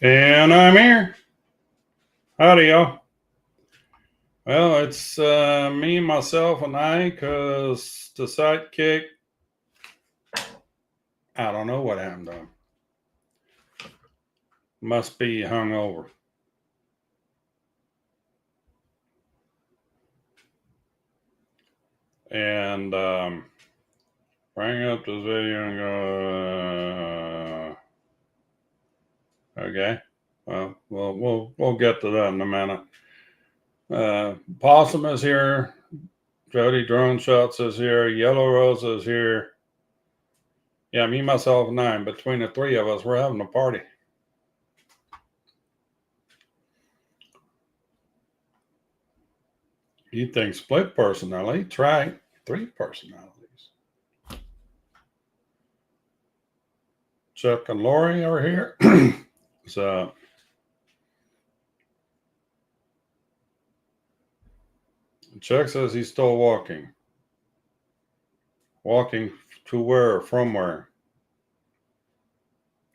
And I'm here. Howdy, y'all. Well, it's me, myself, and I, because the sidekick, I don't know what happened to him. Must be hungover. And bring up this video and go. Okay. Well, we'll get to that in a minute. Possum is here. Jody Drone Shots is here. Yellow Rose is here. Yeah, me, myself, and I. Between the three of us, we're having a party. You think split personality? Try 3 personalities. Chuck and Lori are here. So Chuck says he's still walking. Walking to where? From where?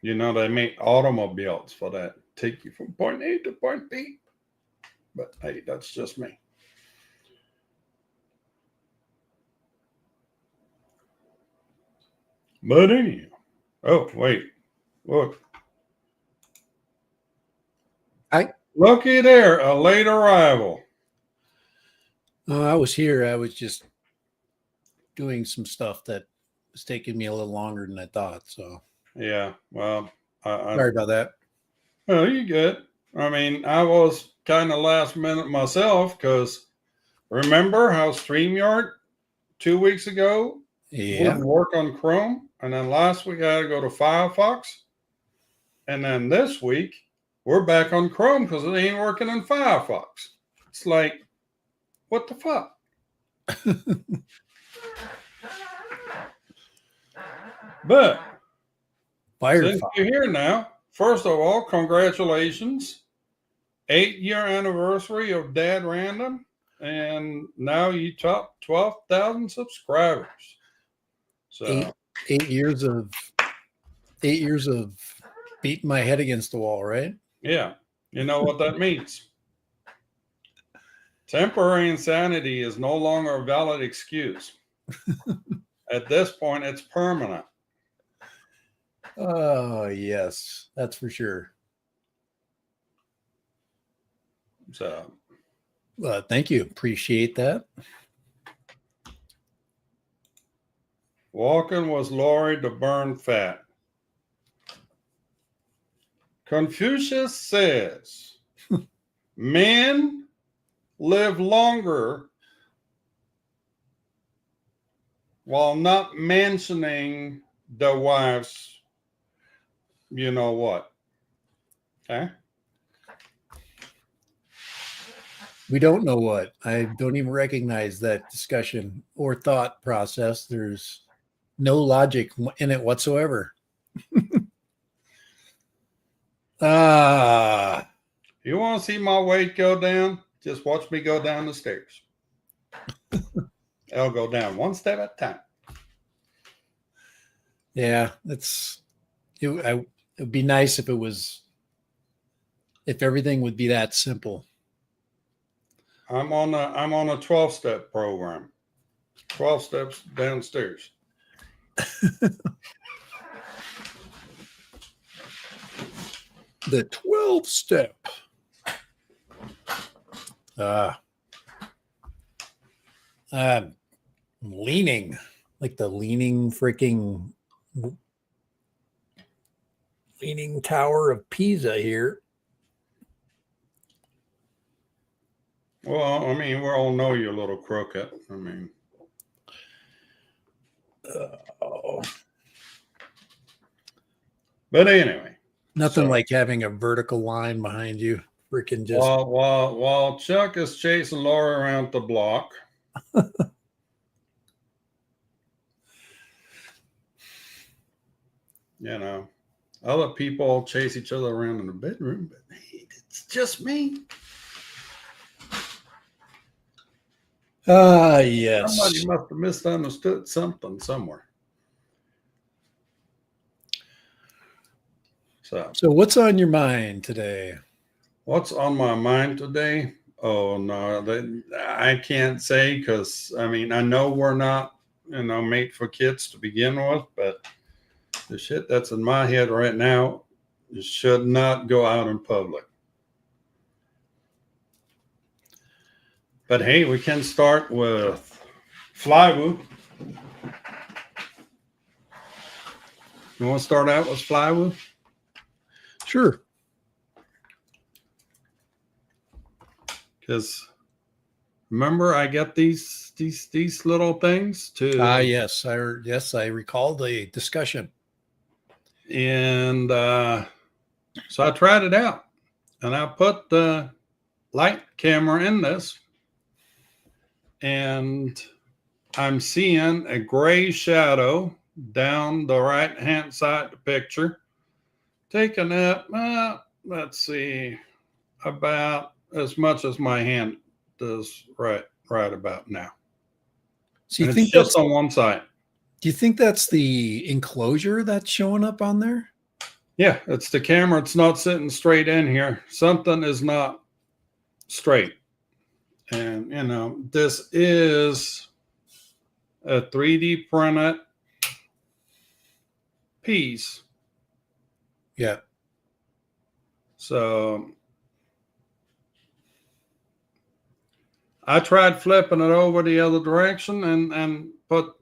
You know, they make automobiles for that. Take you from point A to point B. But hey, that's just me. But anyhow. Oh, wait. Look. Hi. Looky there, a late arrival. I was here. I was just doing some stuff that was taking me a little longer than I thought. So yeah, well, sorry about that. Well, you good. I mean, I was kind of last minute myself because remember how StreamYard 2 weeks ago wouldn't work on Chrome, and then last week I had to go to Firefox, and then this week we're back on Chrome because it ain't working in Firefox. It's like, what the fuck? But since you're here now, first of all, congratulations. 8-year anniversary of Dad Random, and now you top 12,000 subscribers. So 8 years of beating my head against the wall, right? Yeah, you know what that means. Temporary insanity is no longer a valid excuse. At this point, it's permanent. Oh, yes, that's for sure. So, thank you. Appreciate that. Walking was Lori to burn fat. Confucius says, men live longer while not mentioning the wife's, you know what. Okay? We don't know what. I don't even recognize that discussion or thought process. There's no logic in it whatsoever. You want to see my weight go down? Just watch me go down the stairs. I'll go down one step at a time. Yeah, it would be nice if everything would be that simple. I'm on a 12-step program. 12 steps downstairs. The 12-step. I'm leaning like the leaning tower of Pisa here. Well, I mean, we all know you're a little crooked. I mean, but anyway, nothing like having a vertical line behind you. Freaking just while Chuck is chasing Laura around the block. You know, other people chase each other around in the bedroom, but hey, it's just me. Yes. Somebody must have misunderstood something somewhere. So what's on your mind today? What's on my mind today? Oh no, I can't say, because I mean, I know we're not, made for kids to begin with, but the shit that's in my head right now should not go out in public. But hey, we can start with Flywoo. You want to start out with Flywoo? Sure. Because remember, I got these little things to. Yes, I recall the discussion. And so I tried it out, and I put the light camera in this, and I'm seeing a gray shadow down the right hand side of the picture, taking up, let's see, about as much as my hand does right about now. So you and think it's just that's on one side? Do you think that's the enclosure that's showing up on there? Yeah, it's the camera. It's not sitting straight in here. Something is not straight. And, this is a 3D printed piece. Yeah. So I tried flipping it over the other direction and put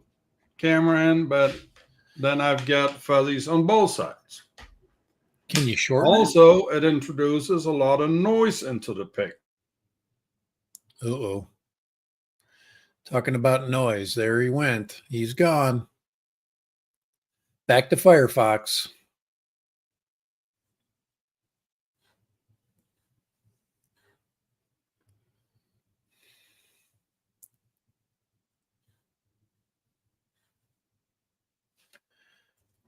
camera in, but then I've got fuzzies on both sides. Can you shorten Also, it introduces a lot of noise into the pic. Uh-oh. Talking about noise. There he went. He's gone. Back to Firefox.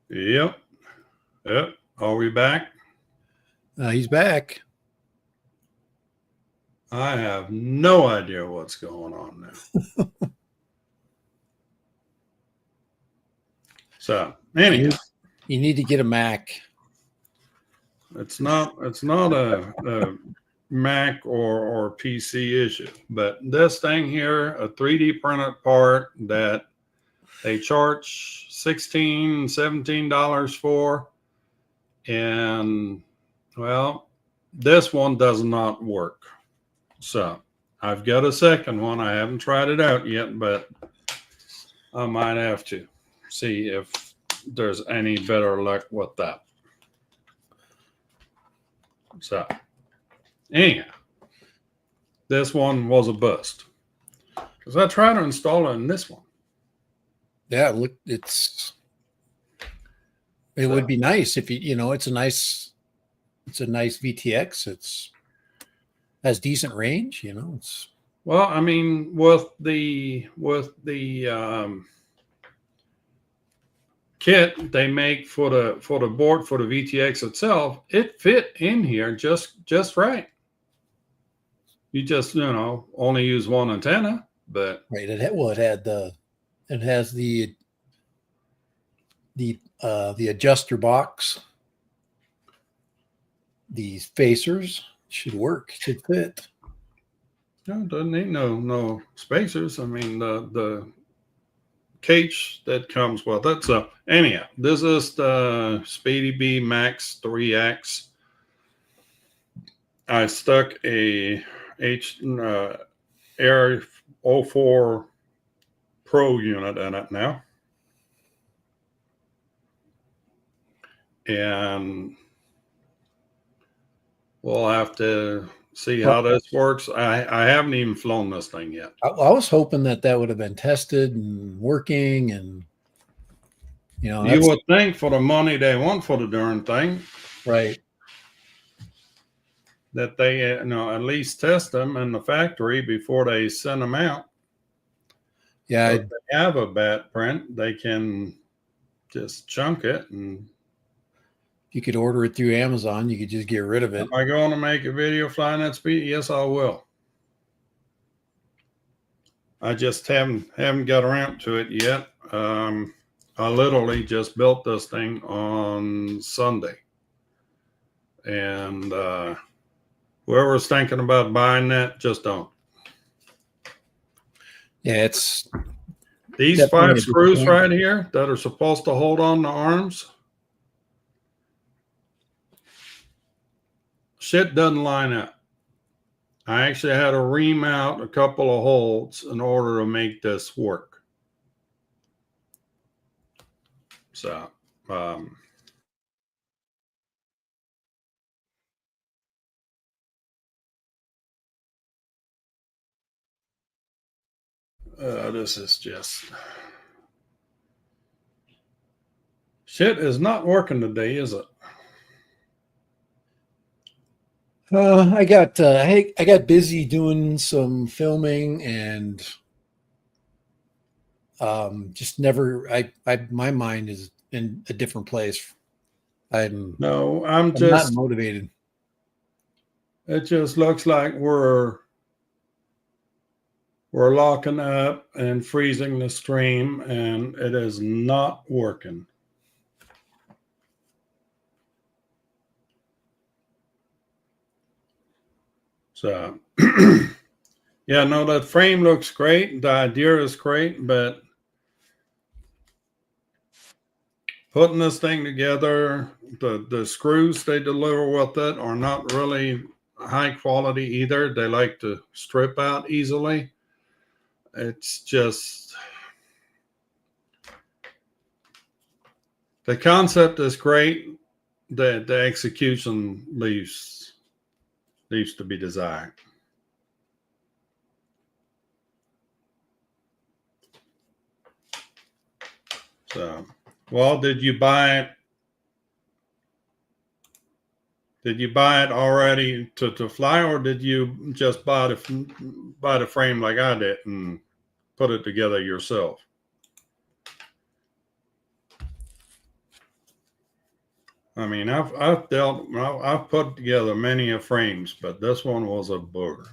Yep. Are we back? He's back. I have no idea what's going on now. So anyhow, you need to get a Mac. It's not a Mac or PC issue, but this thing here, a 3D printed part that they charge $16, $17 for, and well, this one does not work. So I've got a second one. I haven't tried it out yet, but I might have to see if there's any better luck with that. So anyhow, this one was a bust because I tried to install it in this one. Yeah, look, it would be nice if it's a nice VTX. It's has decent range, it's well, I mean, with the kit they make for the board for the VTX itself, it fit in here just right. You just only use one antenna, but right. It has the adjuster box. These spacers should work, should fit. No, it doesn't need no spacers. I mean, the cage that comes with it. So anyhow, this is the Speedy B Max 3X. I stuck a Air 04 Pro unit in it now, and we'll have to see how this works. I haven't even flown this thing yet. I was hoping that would have been tested and working, and you would think for the money they want for the darn thing, right, that they at least test them in the factory before they send them out. Yeah, if they have a bad print, they can just chunk it, and you could order it through Amazon. You could just get rid of it. Am I going to make a video flying that speed? Yes, I will. I just haven't got around to it yet. I literally just built this thing on Sunday. And whoever's thinking about buying that, just don't. Yeah, it's these 5 screws right here that are supposed to hold on the arms. Shit doesn't line up. I actually had to ream out a couple of holes in order to make this work. So, this is just shit is not working today, is it? I got busy doing some filming and just never. My mind is in a different place. I'm not motivated. It just looks like we're locking up and freezing the stream, and it is not working. So, yeah, no, that frame looks great. The idea is great, but putting this thing together, the screws they deliver with it are not really high quality either. They like to strip out easily. It's just, the concept is great. The execution leaves to be desired. So, well, did you buy it? Did you buy it already to fly, or did you just buy the frame like I did and put it together yourself? I mean, I've put together many of frames, but this one was a booger.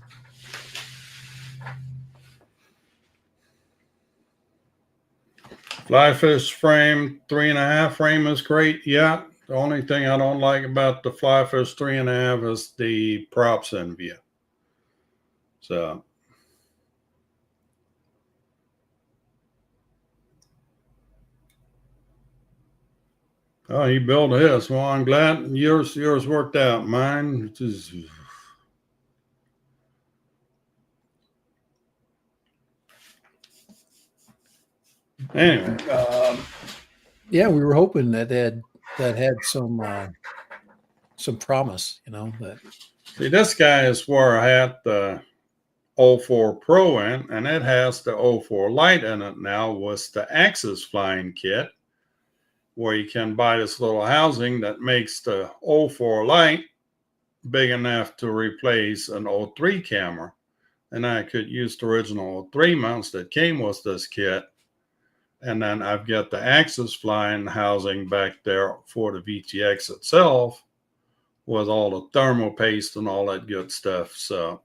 Fly fish frame 3.5 frame is great. Yeah. The only thing I don't like about the fly fish 3.5 is the props in view. So, oh, he built his. Well, I'm glad yours worked out. Mine is. Anyway, yeah, we were hoping that had some promise, That see, this guy is where I had the 04 Pro in, and it has the 04 Lite in it now with the Axis flying kit, where you can buy this little housing that makes the 04 Lite big enough to replace an 03 camera. And I could use the original 03 mounts that came with this kit. And then I've got the Axis flying housing back there for the VTX itself with all the thermal paste and all that good stuff. So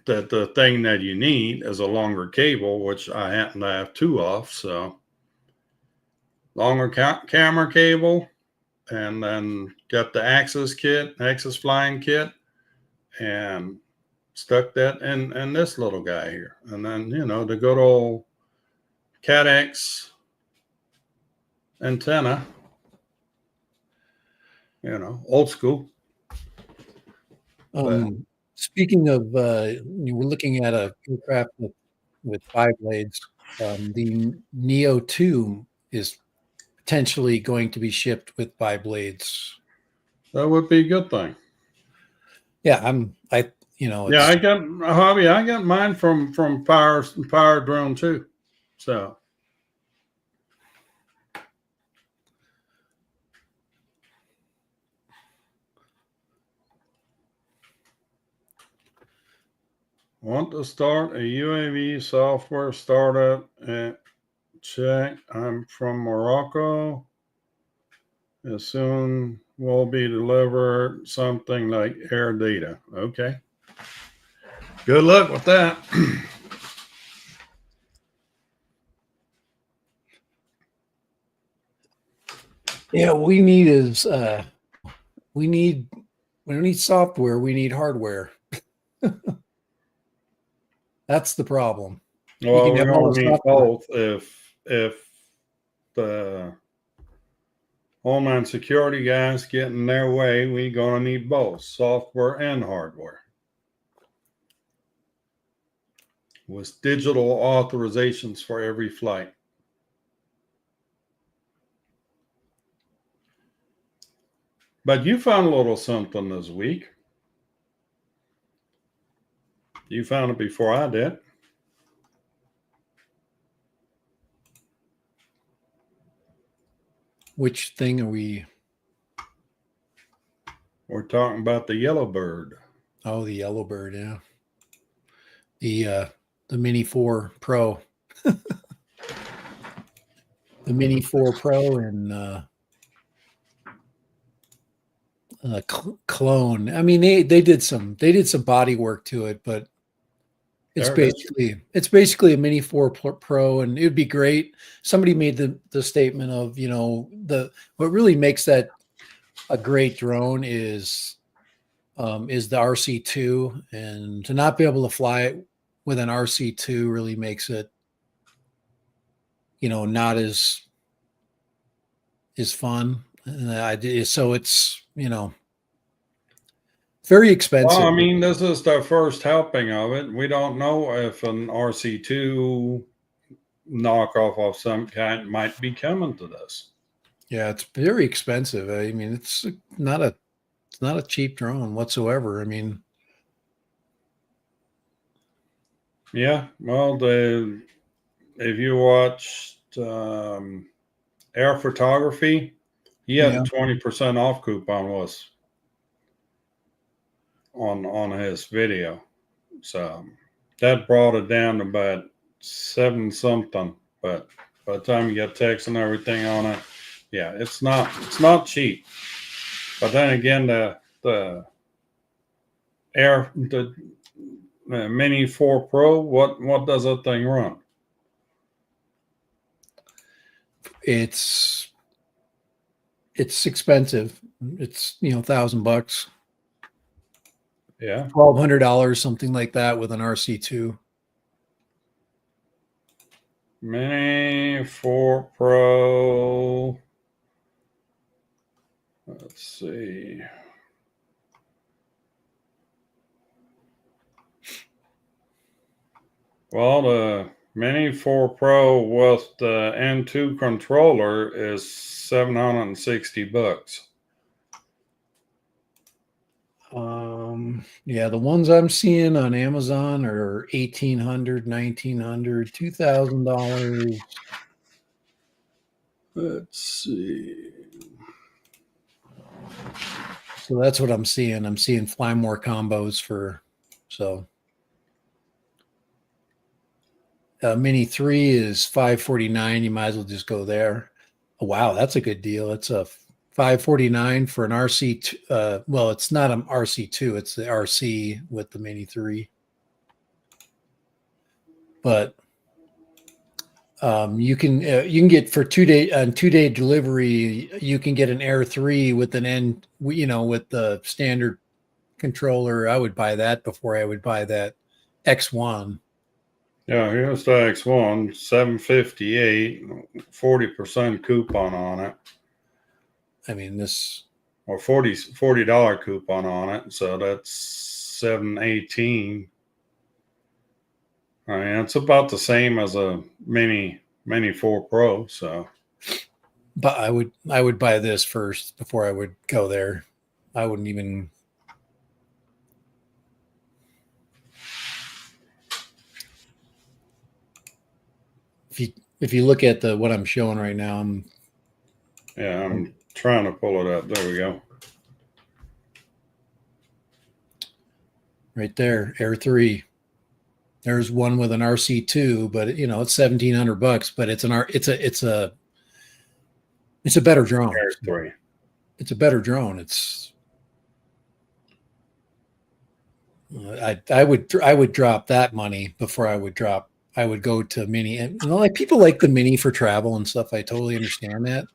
the thing that you need is a longer cable, which I happen to have 2 of. So longer camera cable, and then got the Axis flying kit, and stuck that in this little guy here. And then, the good old CATX antenna, old school. Speaking of, you were looking at a aircraft with 5 blades. The Neo 2 is potentially going to be shipped with 5 blades. That would be a good thing. Yeah, I got a hobby. I got mine from Power Drone too. So want to start a UAV software startup and check. I'm from Morocco. As soon will be delivered something like air data. Okay. Good luck with that. Yeah, we need is we need we don't need software, we need hardware. That's the problem. You Well, can we're have all gonna the need software. both if the Homeland Security guys get in their way, we're gonna need both software and hardware. With digital authorizations for every flight. But you found a little something this week. You found it before I did. Which thing are we? We're talking about the Yellowbird. Oh, the Yellowbird, yeah. The Mini 4 Pro. The Mini 4 Pro and clone. I mean, they did some body work to it, but it's basically a Mini 4 Pro, and it'd be great. Somebody made the statement of, what really makes that a great drone is the RC2, and to not be able to fly it with an RC2 really makes it, not as fun. So it's, very Well, expensive. I mean, this is the first helping of it. We don't know if an RC2 knockoff of some kind might be coming to this. Yeah, it's very expensive. I mean, it's not a cheap drone whatsoever. I mean, Yeah, well, if you watched Air Photography, he had yeah, a 20% off coupon was on his video. So that brought it down to about 7 something. But by the time you get text and everything on it, yeah, it's not cheap. But then again, the the Mini 4 Pro, what does that thing run? it's expensive. It's $1,000, Yeah, $1,200, something like that, with an RC2. Mini 4 Pro. Let's see. Well, the Mini 4 Pro with the N2 controller is $760. Yeah, the ones I'm seeing on Amazon are $1,800, $1,900, $2,000. Let's see. So that's what I'm seeing. I'm seeing Fly More combos so Mini 3 is $549. You might as well just go there. Oh, wow, that's a good deal. It's a $549 for an RC2. Well, it's not an RC2. It's the RC with the Mini 3. But you can get for 2-day delivery. You can get an Air 3 with an N. With the standard controller. I would buy that before I would buy that X1. Yeah, here's the X1, 758, 40% coupon on it. I mean, this Or $40 coupon on it, so that's 718. I mean, it's about the same as a Mini 4 Pro, so. But I would buy this first before I would go there. I wouldn't even. If you look at what I'm showing right now, I'm trying to pull it up. There we go. Right there, Air 3. There's one with an RC2, but it's $1,700. But it's a better drone. Air 3. It's a better drone. I would drop that money before I would go to Mini. And like people like the Mini for travel and stuff. I totally understand that.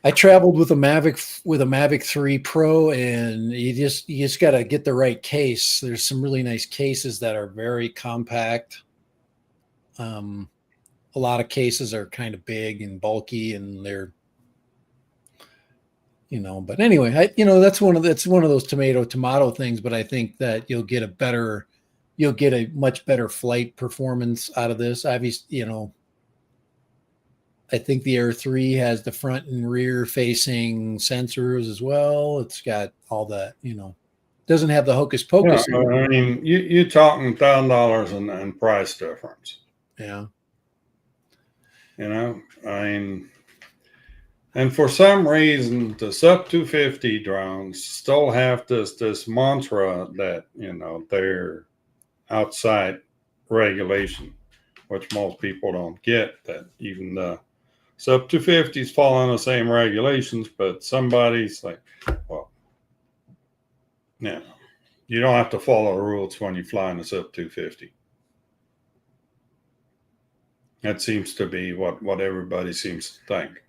I traveled with a Mavic 3 Pro, and you just got to get the right case. There's some really nice cases that are very compact. A lot of cases are kind of big and bulky, and they're, but anyway, that's one of those tomato things. But I think that you'll get a much better flight performance out of this. Obviously, I think the Air 3 has the front and rear facing sensors as well. It's got all that, doesn't have the hocus pocus. Yeah, I mean, you talking $1,000 in price difference. Yeah. I mean, and for some reason, the sub 250 drones still have this mantra that they're outside regulation, which most people don't get. That even the sub 250s fall on the same regulations, but somebody's like, well, you don't have to follow the rules when you fly in a sub 250. That seems to be what everybody seems to think.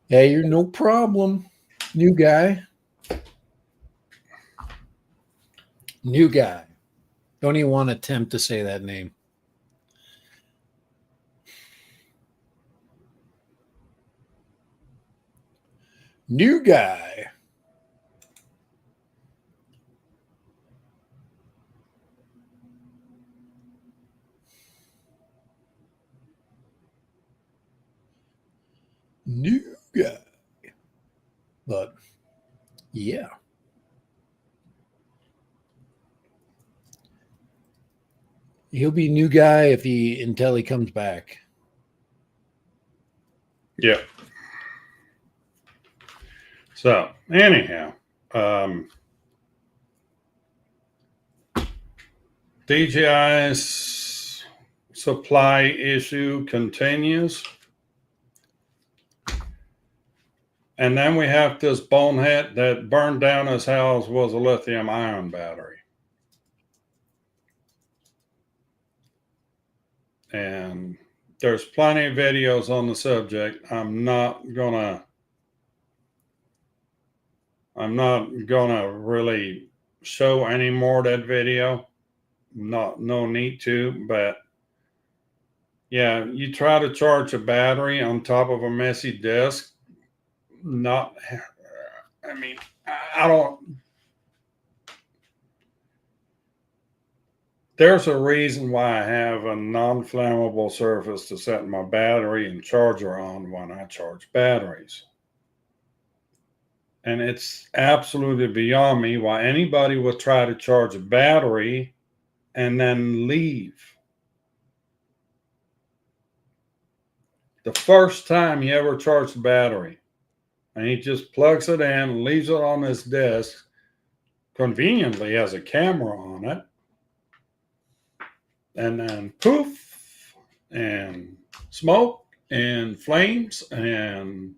Hey, you're no problem. New guy. Don't even want to attempt to say that name. New guy. New guy. But yeah. He'll be new guy until he comes back. Yeah. So anyhow, DJI's supply issue continues. And then we have this bonehead that burned down his house was a lithium ion battery. And there's plenty of videos on the subject. I'm not gonna really show any more of that video. No need to, but yeah, you try to charge a battery on top of a messy disk. I don't. There's a reason why I have a non-flammable surface to set my battery and charger on when I charge batteries. And it's absolutely beyond me why anybody would try to charge a battery and then leave. The first time he ever charged the battery, and he just plugs it in, leaves it on his desk, conveniently has a camera on it, and then poof, and smoke, and flames, and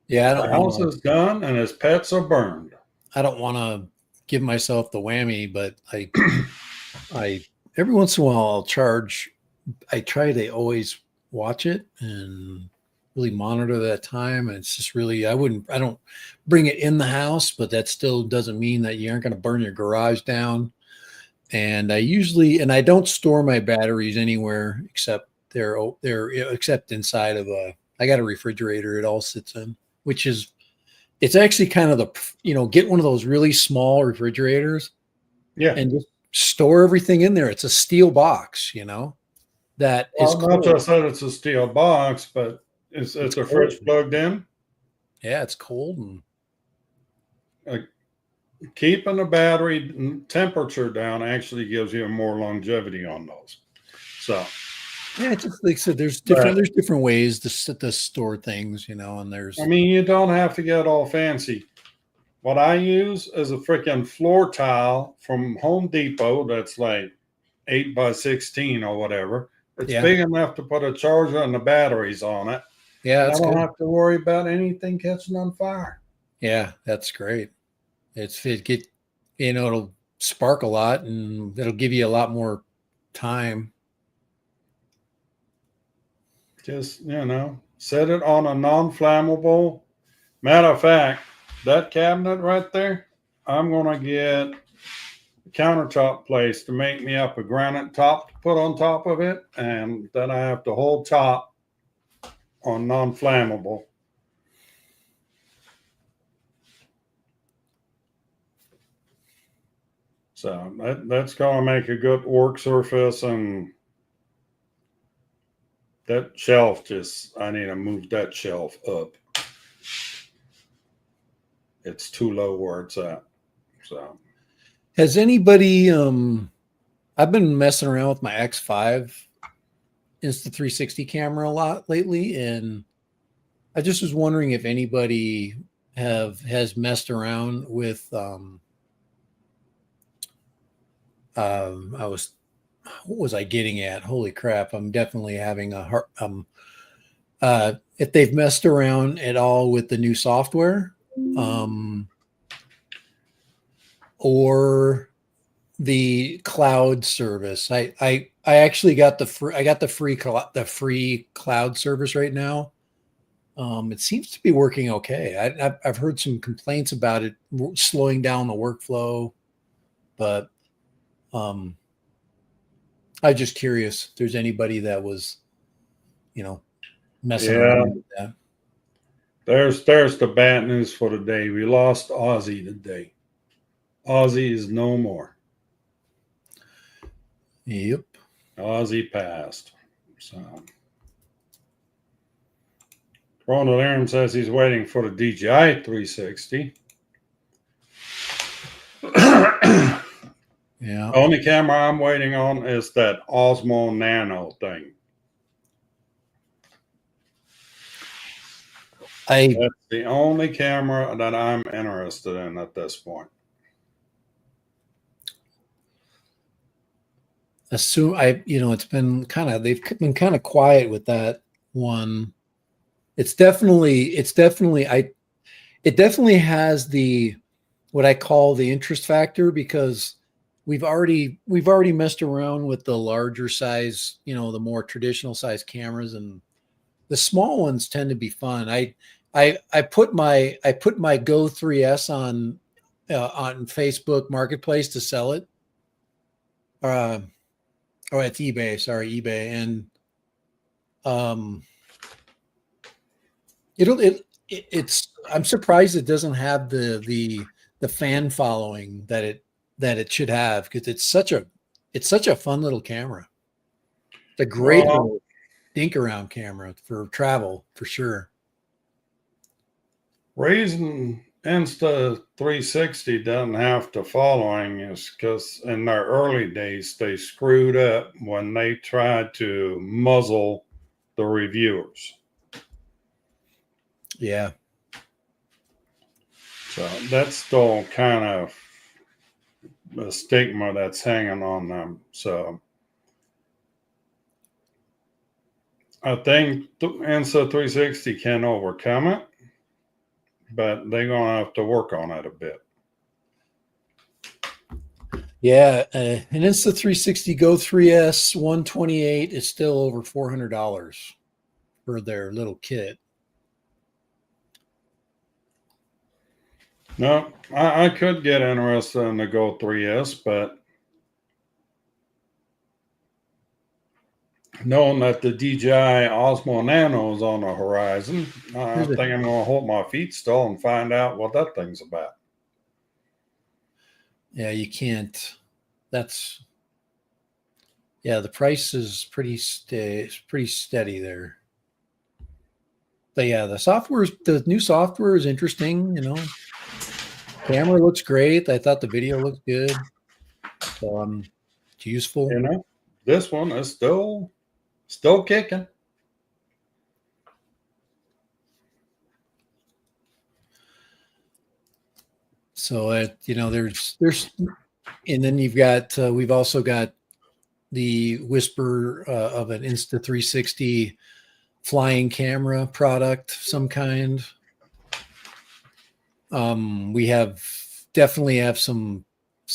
the house is done, and his pets are burned. I don't want to give myself the whammy, but I every once in a while I'll charge. I try to always watch it and really monitor that time. And it's just really, I don't bring it in the house, but that still doesn't mean that you aren't going to burn your garage down. And I don't store my batteries anywhere except except inside of I got a refrigerator it all sits in, which is, it's actually kind of get one of those really small refrigerators. Yeah. And just store everything in there. It's a steel box, that is cool. Not just that it's a steel box, but it's a fridge plugged in. Yeah, it's cold. And keeping the battery temperature down actually gives you more longevity on those. So yeah, it's just like I said, there's different ways to store things, and there's. I mean, you don't have to get all fancy. What I use is a freaking floor tile from Home Depot that's like 8 by 16 or whatever. It's big enough to put a charger and the batteries on it. Yeah, that's I don't have to worry about anything catching on fire. Yeah, that's great. It'll spark a lot, and it'll give you a lot more time. Just, set it on a non-flammable. Matter of fact, that cabinet right there, I'm going to get a countertop place to make me up a granite top to put on top of it. And then I have the whole top on non-flammable. So that's going to make a good work surface. And that shelf I need to move that shelf up. It's too low where it's at. So has anybody, I've been messing around with my X5 Insta360 camera a lot lately. And I just was wondering if anybody has messed around with, what was I getting at? Holy crap. I'm definitely having a hard, if they've messed around at all with the new software, or the cloud service. I actually got the free cloud service right now. It seems to be working okay. I've heard some complaints about it slowing down the workflow, but I'm just curious if there's anybody that was, messing around with that. There's the bad news for today. We lost Ozzy today. Ozzy is no more. Yep. Ozzy passed. So Ronald Aaron says he's waiting for the DJI 360. Yeah. The only camera I'm waiting on is that Osmo Nano thing. That's the only camera that I'm interested in at this point. Assume it's been they've been kind of quiet with that one. It definitely has the, what I call the interest factor, because we've already messed around with the larger size, the more traditional size cameras, and the small ones tend to be fun. I put my Go 3S on Facebook Marketplace to sell it. It's eBay. Sorry, eBay. And it's I'm surprised it doesn't have the fan following that it should have, because it's such a fun little camera. It's a great little dink around camera for travel for sure. Reason Insta360 doesn't have the following is because in their early days they screwed up when they tried to muzzle the reviewers. Yeah. So that's still kind of a stigma that's hanging on them. So I think Insta360 can overcome it, but they're going to have to work on it a bit. Yeah, an Insta360 Go 3S 128 is still over $400 for their little kit. No, I could get interested in the Go 3S, but knowing that the DJI Osmo Nano is on the horizon, I think I'm going to hold my feet still and find out what that thing's about. Yeah, you can't. The price is pretty steady there. But yeah, the new software is interesting. Camera looks great. I thought the video looked good. So it's useful. This one is still kicking. So there's and then you've got we've also got the whisper of an Insta360 flying camera product, some kind. We definitely have some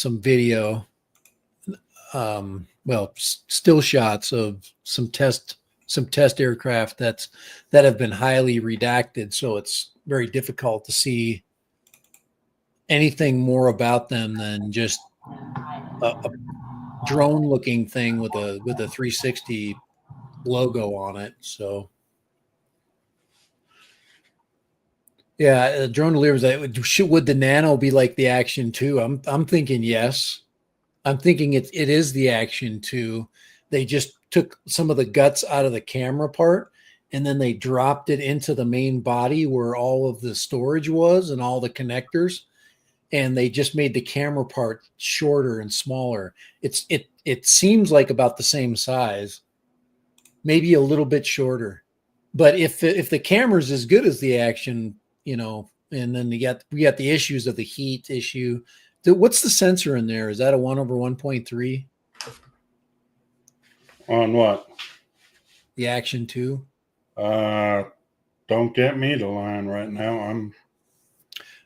video. still shots of some test aircraft that have been highly redacted, so it's very difficult to see anything more about them than just a drone looking thing with a 360 logo on it. So yeah, drone delivers. Would the Nano be like the Action 2? I'm thinking yes. I'm thinking it is the Action 2. They just took some of the guts out of the camera part, and then they dropped it into the main body where all of the storage was and all the connectors, and they just made the camera part shorter and smaller. It seems like about the same size, maybe a little bit shorter. But if the camera's as good as the Action, and then we got the issues of the heat issue. What's the sensor in there? Is that a 1/1.3? On what? The Action 2? Don't get me to line right now.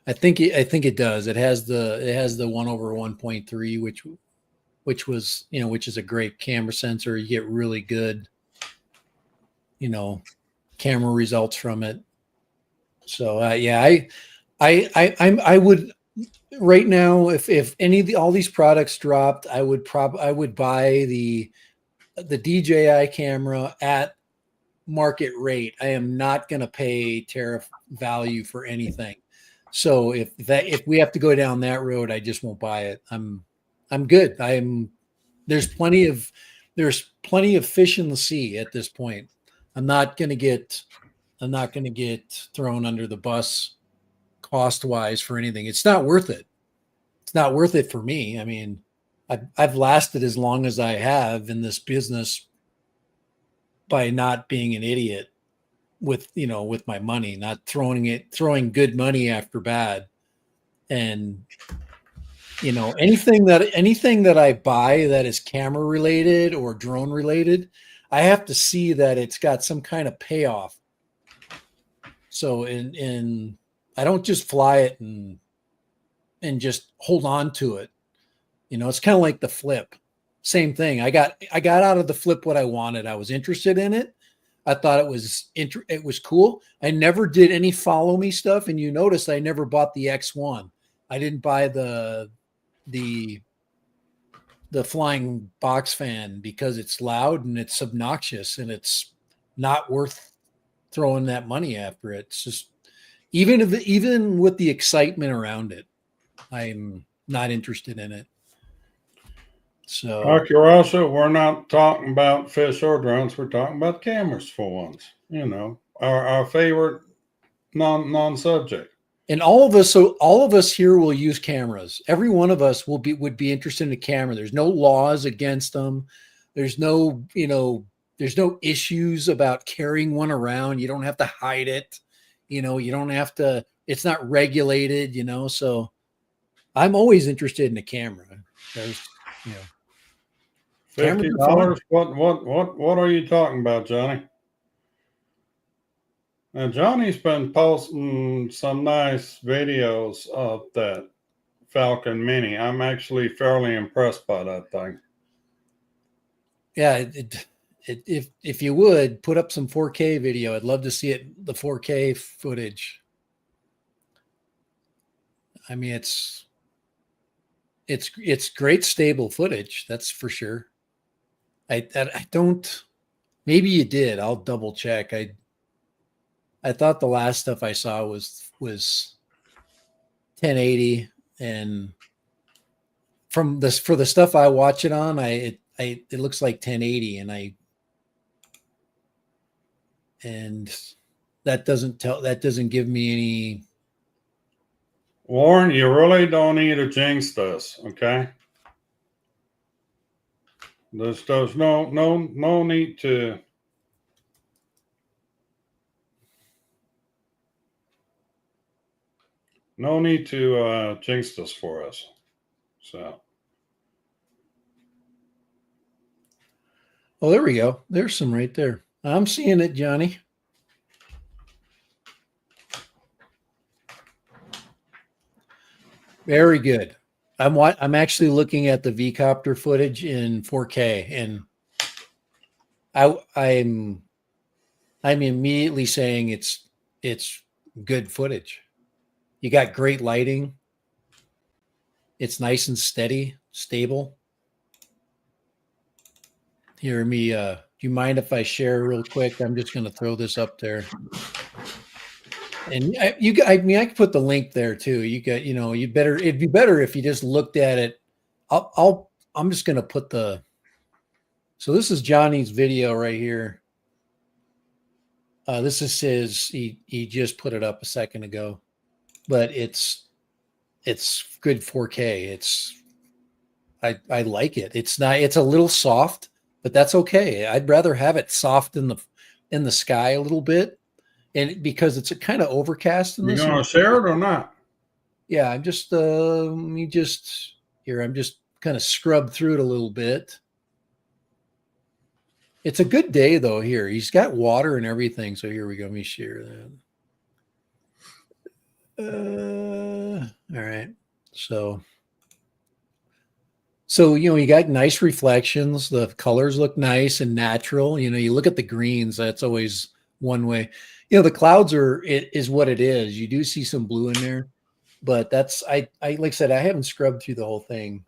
I think it does. It has the 1/1.3, which was, which is a great camera sensor. You get really good, camera results from it. So yeah, I would right now, if all these products dropped, I would buy the DJI camera at market rate. I am not going to pay tariff value for anything. So if we have to go down that road, I just won't buy it. I'm good. There's plenty of fish in the sea at this point. I'm not going to get thrown under the bus cost wise for anything. It's not worth it. It's not worth it for me. I mean, I've lasted as long as I have in this business by not being an idiot with my money, not throwing good money after bad. And anything that I buy that is camera related or drone related, I have to see that it's got some kind of payoff. So I don't just fly it and just hold on to it. It's kind of like the Flip. Same thing. I got out of the Flip what I wanted. I was interested in it. I thought it was cool. I never did any follow me stuff, and you notice I never bought the X1. I didn't buy the flying box fan because it's loud and it's obnoxious and it's not worth throwing that money after it. It's just even with the excitement around it, I'm not interested in it. So, Accurasa, we're not talking about fish or drones. We're talking about cameras for once. Our favorite non-subject. And all of us here will use cameras. Every one of us would be interested in a camera. There's no laws against them. There's no issues about carrying one around. You don't have to hide it. You don't have to. It's not regulated. So I'm always interested in a camera. There's $50. What are you talking about, Johnny? Now, Johnny's been posting some nice videos of that Falcon Mini. I'm actually fairly impressed by that thing. Yeah, if you would put up some 4K video, I'd love to see it. The 4K footage. I mean, it's great stable footage. That's for sure. I don't. Maybe you did. I'll double check. I thought the last stuff I saw was 1080, and for the stuff I watch it on, it looks like 1080, and that doesn't give me any. Warren, you really don't need to jinx this, okay? There's no need to. No need to jinx this for us. So. Oh, there we go. There's some right there. I'm seeing it, Johnny. Very good. I'm actually looking at the V-copter footage in 4K, and I'm immediately saying it's good footage. You got great lighting. It's nice and steady, stable. Hear me? Do you mind if I share real quick? I'm just going to throw this up there. And I mean, I could put the link there too. You got, it'd be better if you just looked at it. I'm just going to put so this is Johnny's video right here. This is he just put it up a second ago, but it's good 4K. I like it. It's a little soft, but that's okay. I'd rather have it soft in the sky a little bit. And because it's kind of overcast in You this. going to share it or not? Yeah, I'm just I'm just kind of scrub through it a little bit. It's a good day though here. He's got water and everything. So here we go. Let me share that. All right. So, you got nice reflections. The colors look nice and natural. You look at the greens, that's always one way. The clouds is what it is. You do see some blue in there, but that's, I like I said, I haven't scrubbed through the whole thing.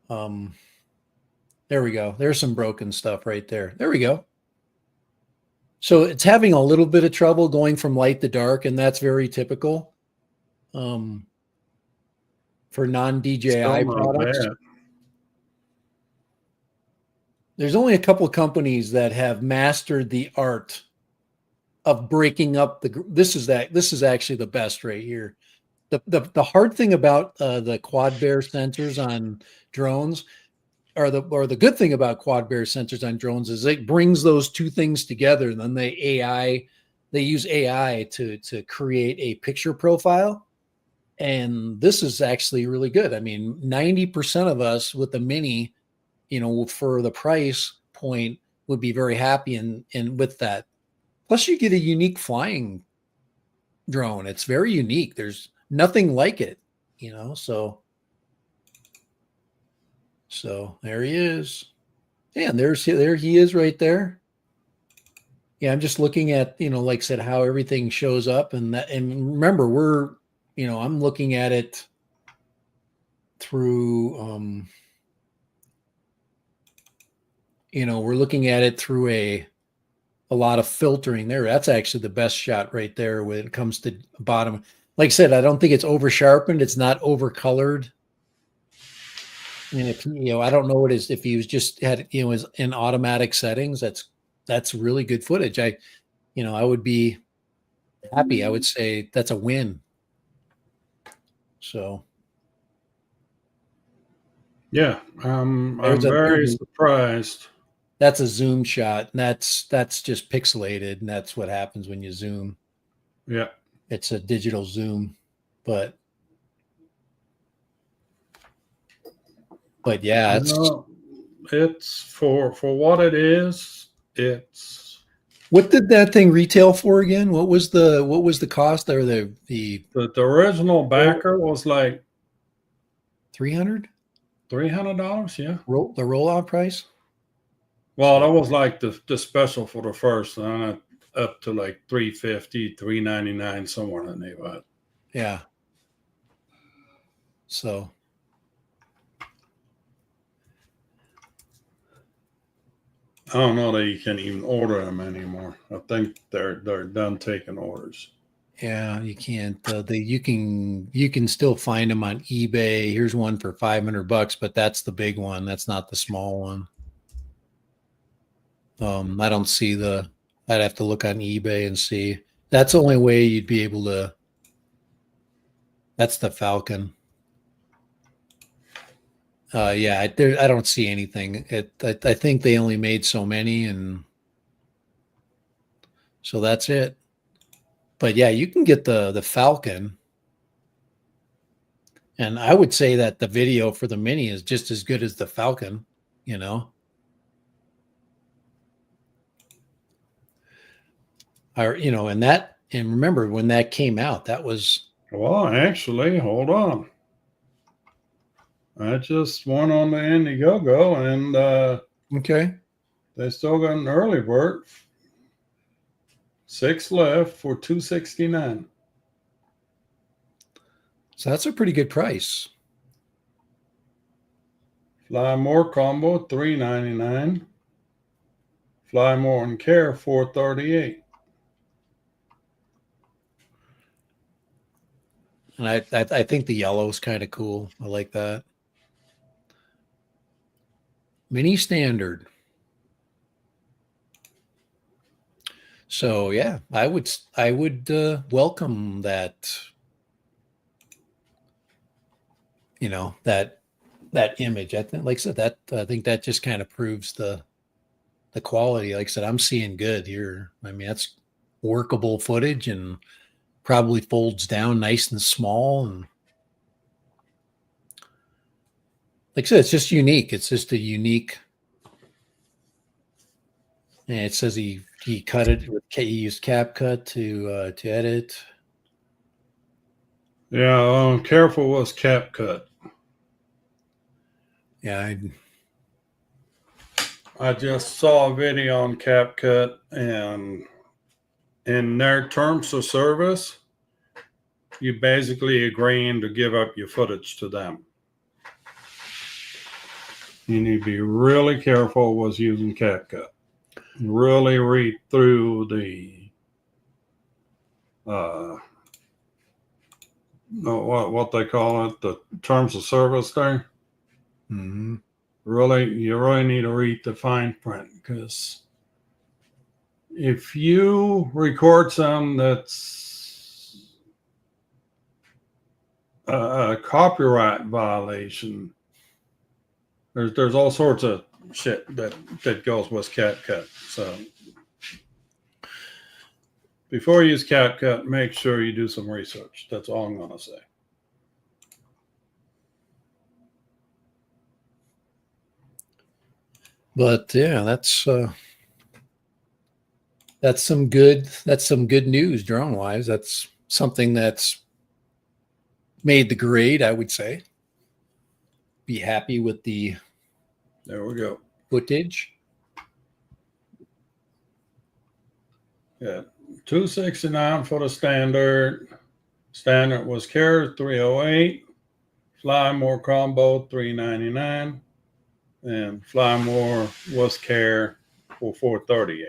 There we go. There's some broken stuff right there. There we go. So it's having a little bit of trouble going from light to dark, and that's very typical. For non-DJI products. Bad. There's only a couple of companies that have mastered the art of breaking up this is actually the best right here. The hard thing about the quad bear sensors on drones, or the good thing about quad bear sensors on drones, is it brings those two things together, and then they use AI to create a picture profile. And this is actually really good. I mean, 90% of us with the Mini, for the price point, would be very happy and with that. Plus, you get a unique flying drone. It's very unique. There's nothing like it, so there he is. Yeah, and there he is right there. Yeah, I'm just looking at, like I said, how everything shows up, and remember, I'm looking at it through, we're looking at it through a lot of filtering there. That's actually the best shot right there when it comes to bottom. Like I said, I don't think it's over sharpened. It's not over colored. I mean, if I don't know what is, if he was just had, is in automatic settings, that's really good footage. I would be happy. I would say that's a win. So. Yeah, I'm very surprised. That's a zoom shot, and that's just pixelated, and that's what happens when you zoom. Yeah, it's a digital zoom, but yeah, it's for what it is. It's what did that thing retail for again? What was the cost, or the original backer was like $300? $300, yeah. The rollout price. Well, that was like the special for the first, and up to like $350, $399, somewhere in the neighborhood. Yeah. So. I don't know that you can even order them anymore. I think they're done taking orders. Yeah, you can't. You can still find them on eBay. Here's one for $500, but that's the big one. That's not the small one. I don't see I'd have to look on eBay and see. That's the only way you'd be able to. That's the Falcon. Yeah, I don't see anything. I think they only made so many, and so that's it. But yeah, you can get the Falcon, and I would say that the video for the Mini is just as good as the Falcon. And remember when that came out, that was Well, actually, hold on. I just went on the Indiegogo and Okay. they still got an early bird. 6 left for $269. So that's a pretty good price. Fly More combo $399. Fly More and Care $438. And I think the yellow is kind of cool. I like that. Mini standard. So yeah, I would welcome that. That image. I think, like I said, that I think that just kind of proves the quality. Like I said, I'm seeing good here. I mean, that's workable footage and probably folds down nice and small. And like I said, it's just unique. It's just a unique. And it says he cut it with he used CapCut to edit. Yeah, Careful was CapCut. Yeah, I just saw a video on CapCut, and in their terms of service, you basically agreeing to give up your footage to them. You need to be really careful with using CapCut. Really read through the what they call it, the terms of service there. mm-hmm. You really need to read the fine print, because if you record some that's a copyright violation, there's all sorts of shit that goes with CapCut. So before you use CapCut, make sure you do some research. That's all I'm going to say. But yeah, that's some good news drone wise. That's something that's made the grade, I would say. Be happy with the There we go. footage. Yeah, 269 for the standard. Standard was Care 308. Fly More combo $399. And Fly More was Care for $438.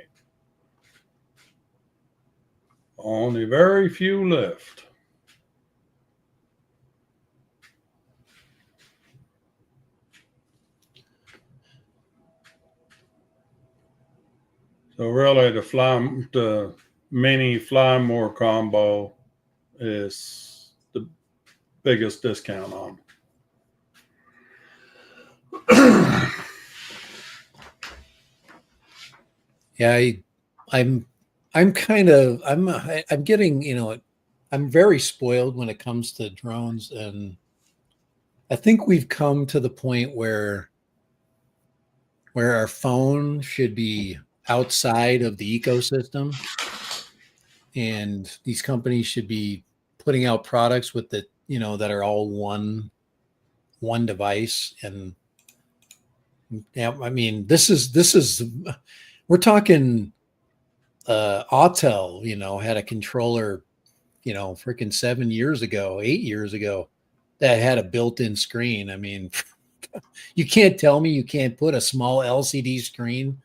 Only very few left. So really, the mini Fly More combo is the biggest discount on. Yeah, I'm getting, I'm very spoiled when it comes to drones, and I think we've come to the point where our phone should be outside of the ecosystem, and these companies should be putting out products with that are all one device. And yeah, I mean, this is we're talking Autel, had a controller, freaking 7 years ago, 8 years ago, that had a built-in screen. I mean, you can't tell me you can't put a small LCD screen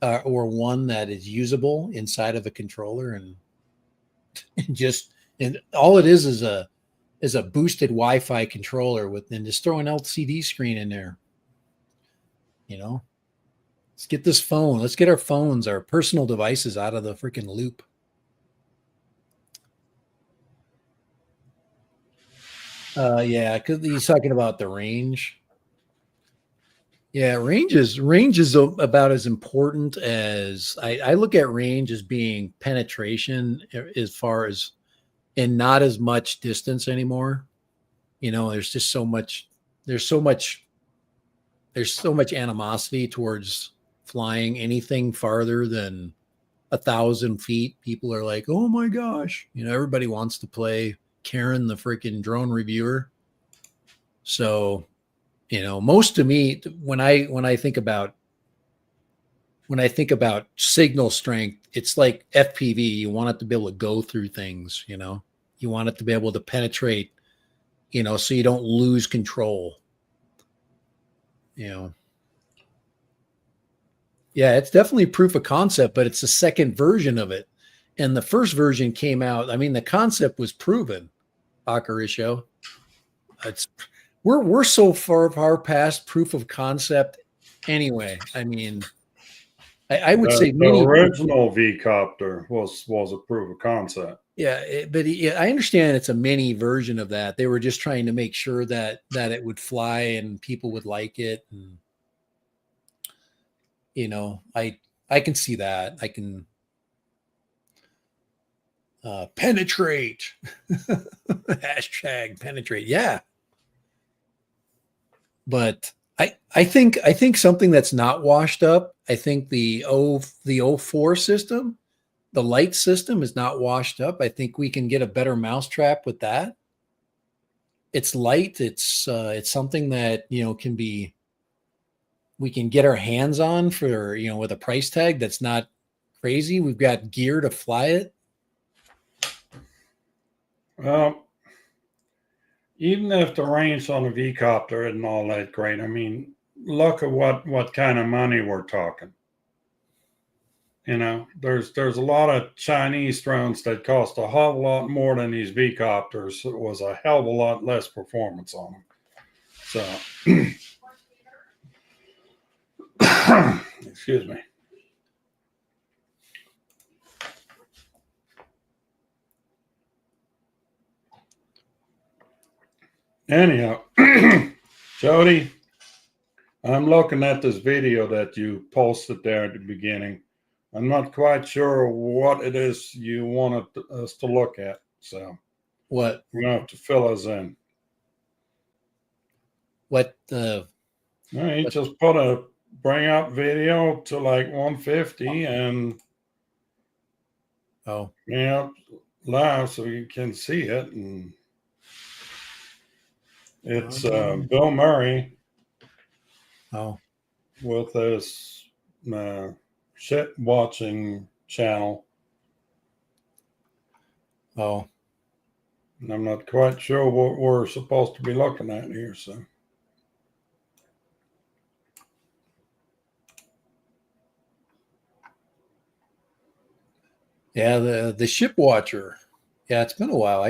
or one that is usable inside of a controller, and and all it is a boosted Wi-Fi controller and just throw an LCD screen in there. Let's get this phone. Let's get our phones, our personal devices, out of the freaking loop. Yeah, because he's talking about the range. Yeah, range is about as important as I look at range as being penetration, as far as, and not as much distance anymore. There's just so much. There's so much. There's so much animosity towards flying anything farther than 1,000 feet. People are like, "Oh my gosh!" Everybody wants to play Karen, the freaking drone reviewer. So, most to me, when I think about signal strength, it's like FPV. You want it to be able to go through things. You want it to be able to penetrate. So you don't lose control. Yeah, it's definitely proof of concept, but it's the second version of it. And the first version came out. I mean, the concept was proven, Akarisho. We're so far past proof of concept anyway. I mean, I would say the original V copter was a proof of concept. Yeah, but I understand it's a mini version of that. They were just trying to make sure that it would fly and people would like it. And I can see that. I can penetrate. Hashtag penetrate. Yeah. But I think something that's not washed up, I think the 04 system, the light system is not washed up. I think we can get a better mousetrap with that. It's light. It's something that we can get our hands on for with a price tag that's not crazy. We've got gear to fly it. Well, even if the range on a V copter isn't all that great, I mean, look at what kind of money we're talking. There's a lot of Chinese drones that cost a whole lot more than these V copters. It was a hell of a lot less performance on them. So, excuse me. Anyhow, Jody, I'm looking at this video that you posted there at the beginning. I'm not quite sure what it is you wanted us to look at. So what you're going to have to fill us in. What you just put a bring up video to like 150 and live so you can see it. And it's Bill Murray with his shit watching channel. And I'm not quite sure what we're supposed to be looking at here. So yeah, the ship watcher. Yeah, it's been a while.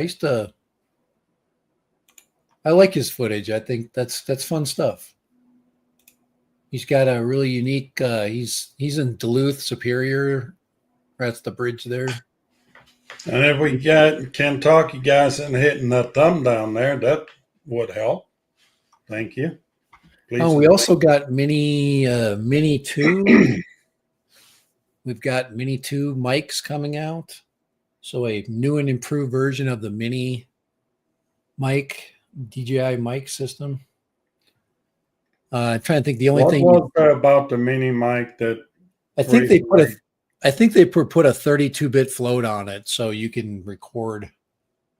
I like his footage. I think that's fun stuff. He's got a really unique. He's in Duluth, Superior. That's the bridge there. And if we get Kentucky guys and hitting that thumb down there, that would help. Thank you. Please. We also got Mini 2. We've got Mini 2 mics coming out. So a new and improved version of the Mini mic, DJI mic system. I'm trying to think. The only thing was there about the Mini mic that I think they put a 32-bit float on it, so you can record. I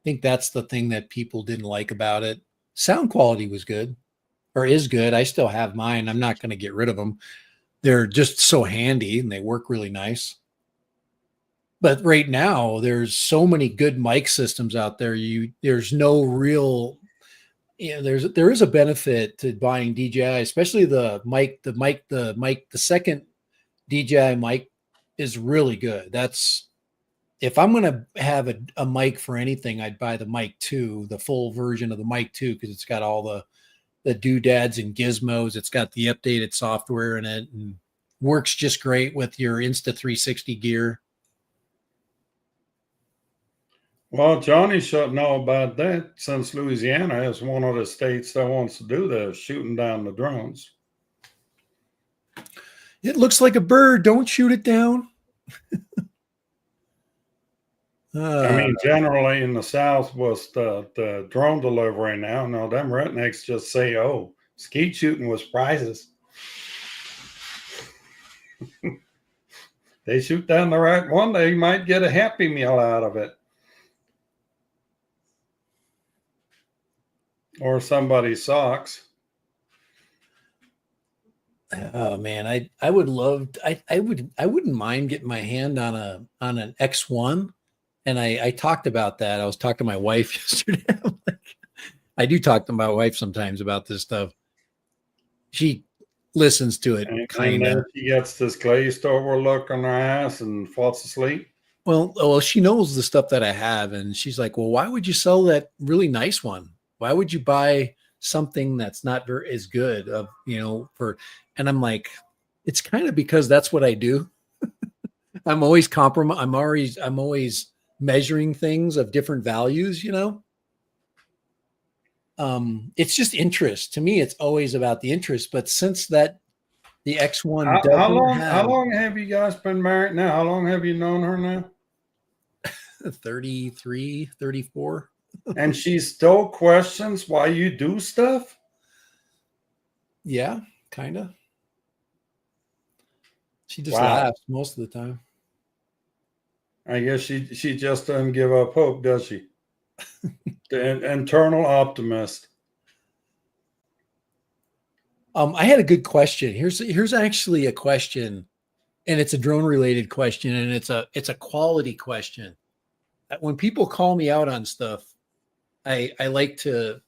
think that's the thing that people didn't like about it. Sound quality was good, or is good. I still have mine. I'm not going to get rid of them. They're just so handy and they work really nice. But right now, there's so many good mic systems out there. There's no real. There is a benefit to buying DJI, especially the second DJI mic is really good. That's if I'm going to have a mic for anything, I'd buy the mic 2, the full version of the mic 2, because it's got all the doodads and gizmos. It's got the updated software in it and works just great with your Insta360 gear. Well, Johnny should know about that, since Louisiana is one of the states that wants to do the shooting down the drones. It looks like a bird. Don't shoot it down. I mean, generally in the South was the drone delivery now. No, them rednecks just say, oh, skeet shooting was prizes. They shoot down the right one, they might get a Happy Meal out of it. Or somebody's socks. Oh man, I would love I wouldn't mind getting my hand on an X1. And I talked about that. I was talking to my wife yesterday. I do talk to my wife sometimes about this stuff. She listens to it And kind then of. she gets this glazed over look on her ass and falls asleep. Well, she knows the stuff that I have, and she's like, "Well, why would you sell that really nice one? Why would you buy something that's not very as good of for?" And I'm like, "It's kind of because that's what I do. I'm always I'm always measuring things of different values. It's just interest to me. It's always about the interest. But since that the X1 doesn't How have long have you guys been married now? How long have you known her now? 33, 34. And she still questions why you do stuff? Yeah, kind of. She just Wow. laughs most of the time. I guess she just doesn't give up hope, does she? The internal optimist. I had a good question. Here's actually a question, and it's a drone related question, and it's a quality question. When people call me out on stuff, I like to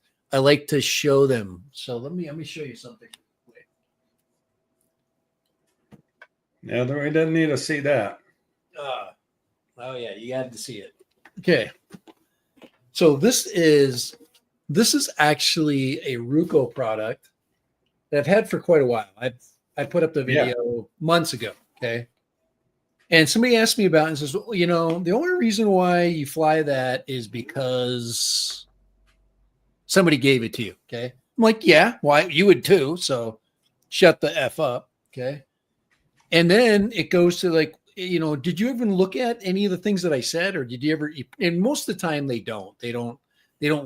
show them. So let me show you something. Yeah, we didn't need to see that. Oh yeah, you had to see it. Okay. So this is actually a Ruco product that I've had for quite a while. I put up the video months ago. Okay. And somebody asked me about it and says, well, the only reason why you fly that is because somebody gave it to you. Okay. I'm like, yeah, why you would too. So shut the F up. Okay. And then it goes to like, did you even look at any of the things that I said, or did you ever? And most of the time they don't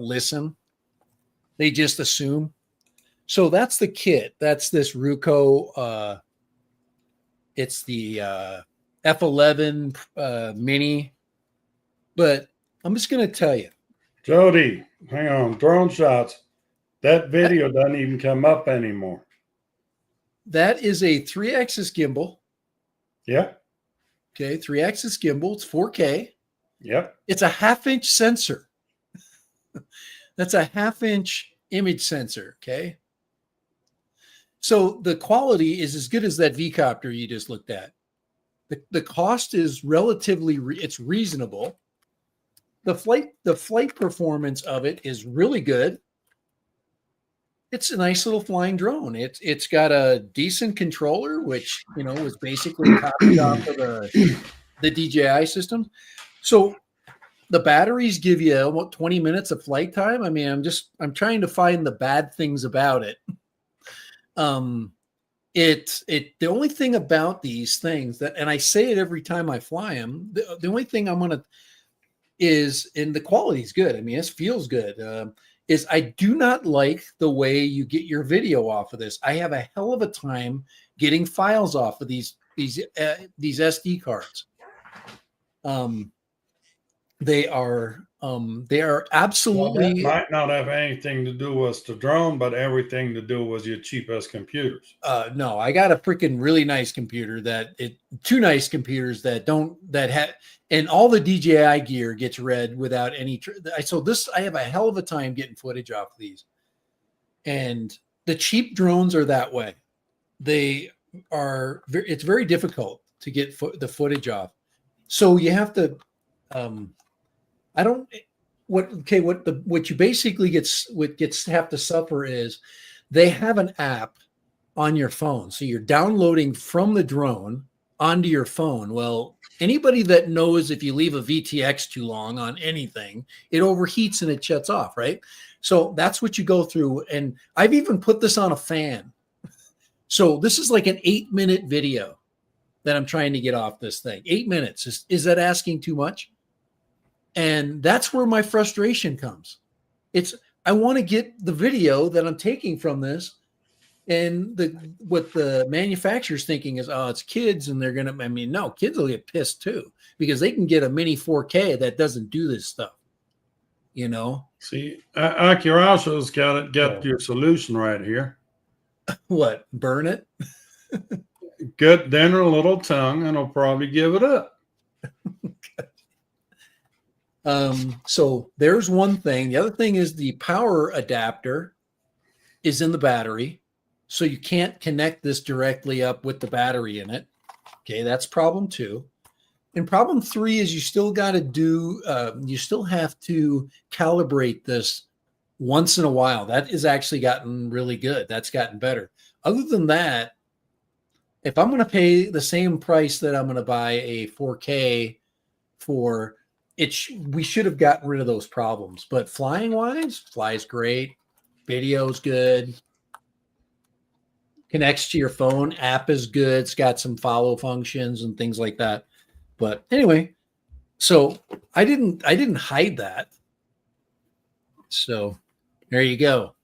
listen. They just assume. So that's the kit. That's this Ruco. It's the F11 mini. But I'm just going to tell you. Jody, hang on. Drone shots. That video doesn't even come up anymore. That is a 3-axis gimbal. Yeah. Okay, 3-axis gimbal. It's 4K. Yep. It's a 1/2-inch sensor. That's a 1/2-inch image sensor. Okay. So the quality is as good as that V-copter you just looked at. The cost is relatively it's reasonable. The flight performance of it is really good. It's a nice little flying drone. It's got a decent controller, which was basically copied off of the DJI system. So the batteries give you about 20 minutes of flight time. I mean, I'm trying to find the bad things about it. The only thing about these things and I say it every time I fly them, the only thing I'm gonna is, and the quality is good. I mean, it feels good. Is I do not like the way you get your video off of this. I have a hell of a time getting files off of these SD cards. They are absolutely. Well, that might not have anything to do with the drone, but everything to do with your cheapest computers. No, I got a freaking really nice computer two nice computers that have, and all the DJI gear gets read without any. So I have a hell of a time getting footage off of these, and the cheap drones are that way. It's very difficult to get the footage off. So you have to. What you basically have to suffer is they have an app on your phone. So you're downloading from the drone onto your phone. Well, anybody that knows if you leave a VTX too long on anything, it overheats and it shuts off, right? So that's what you go through. And I've even put this on a fan. So this is like an 8-minute video that I'm trying to get off this thing. 8 minutes. Is that asking too much? And that's where my frustration comes. I want to get the video that I'm taking from this, and what the manufacturer's thinking is, oh, it's kids, and they're gonna. I mean, no, kids will get pissed too because they can get a mini 4K that doesn't do this stuff. See, Accuratia's got your solution right here. What? Burn it? Get dinner, a little tongue, and I'll probably give it up. So there's one thing. The other thing is the power adapter is in the battery, so you can't connect this directly up with the battery in it. Okay, that's problem 2. And problem 3 is you still got to do, you still have to calibrate this once in a while. That has actually gotten really good. That's gotten better. Other than that, if I'm going to pay the same price that I'm going to buy a 4K for it, we should have gotten rid of those problems. But flying wise, flies great. Video's good. Connects to your phone. App is good. It's got some follow functions and things like that. But anyway, so I didn't hide that. So there you go.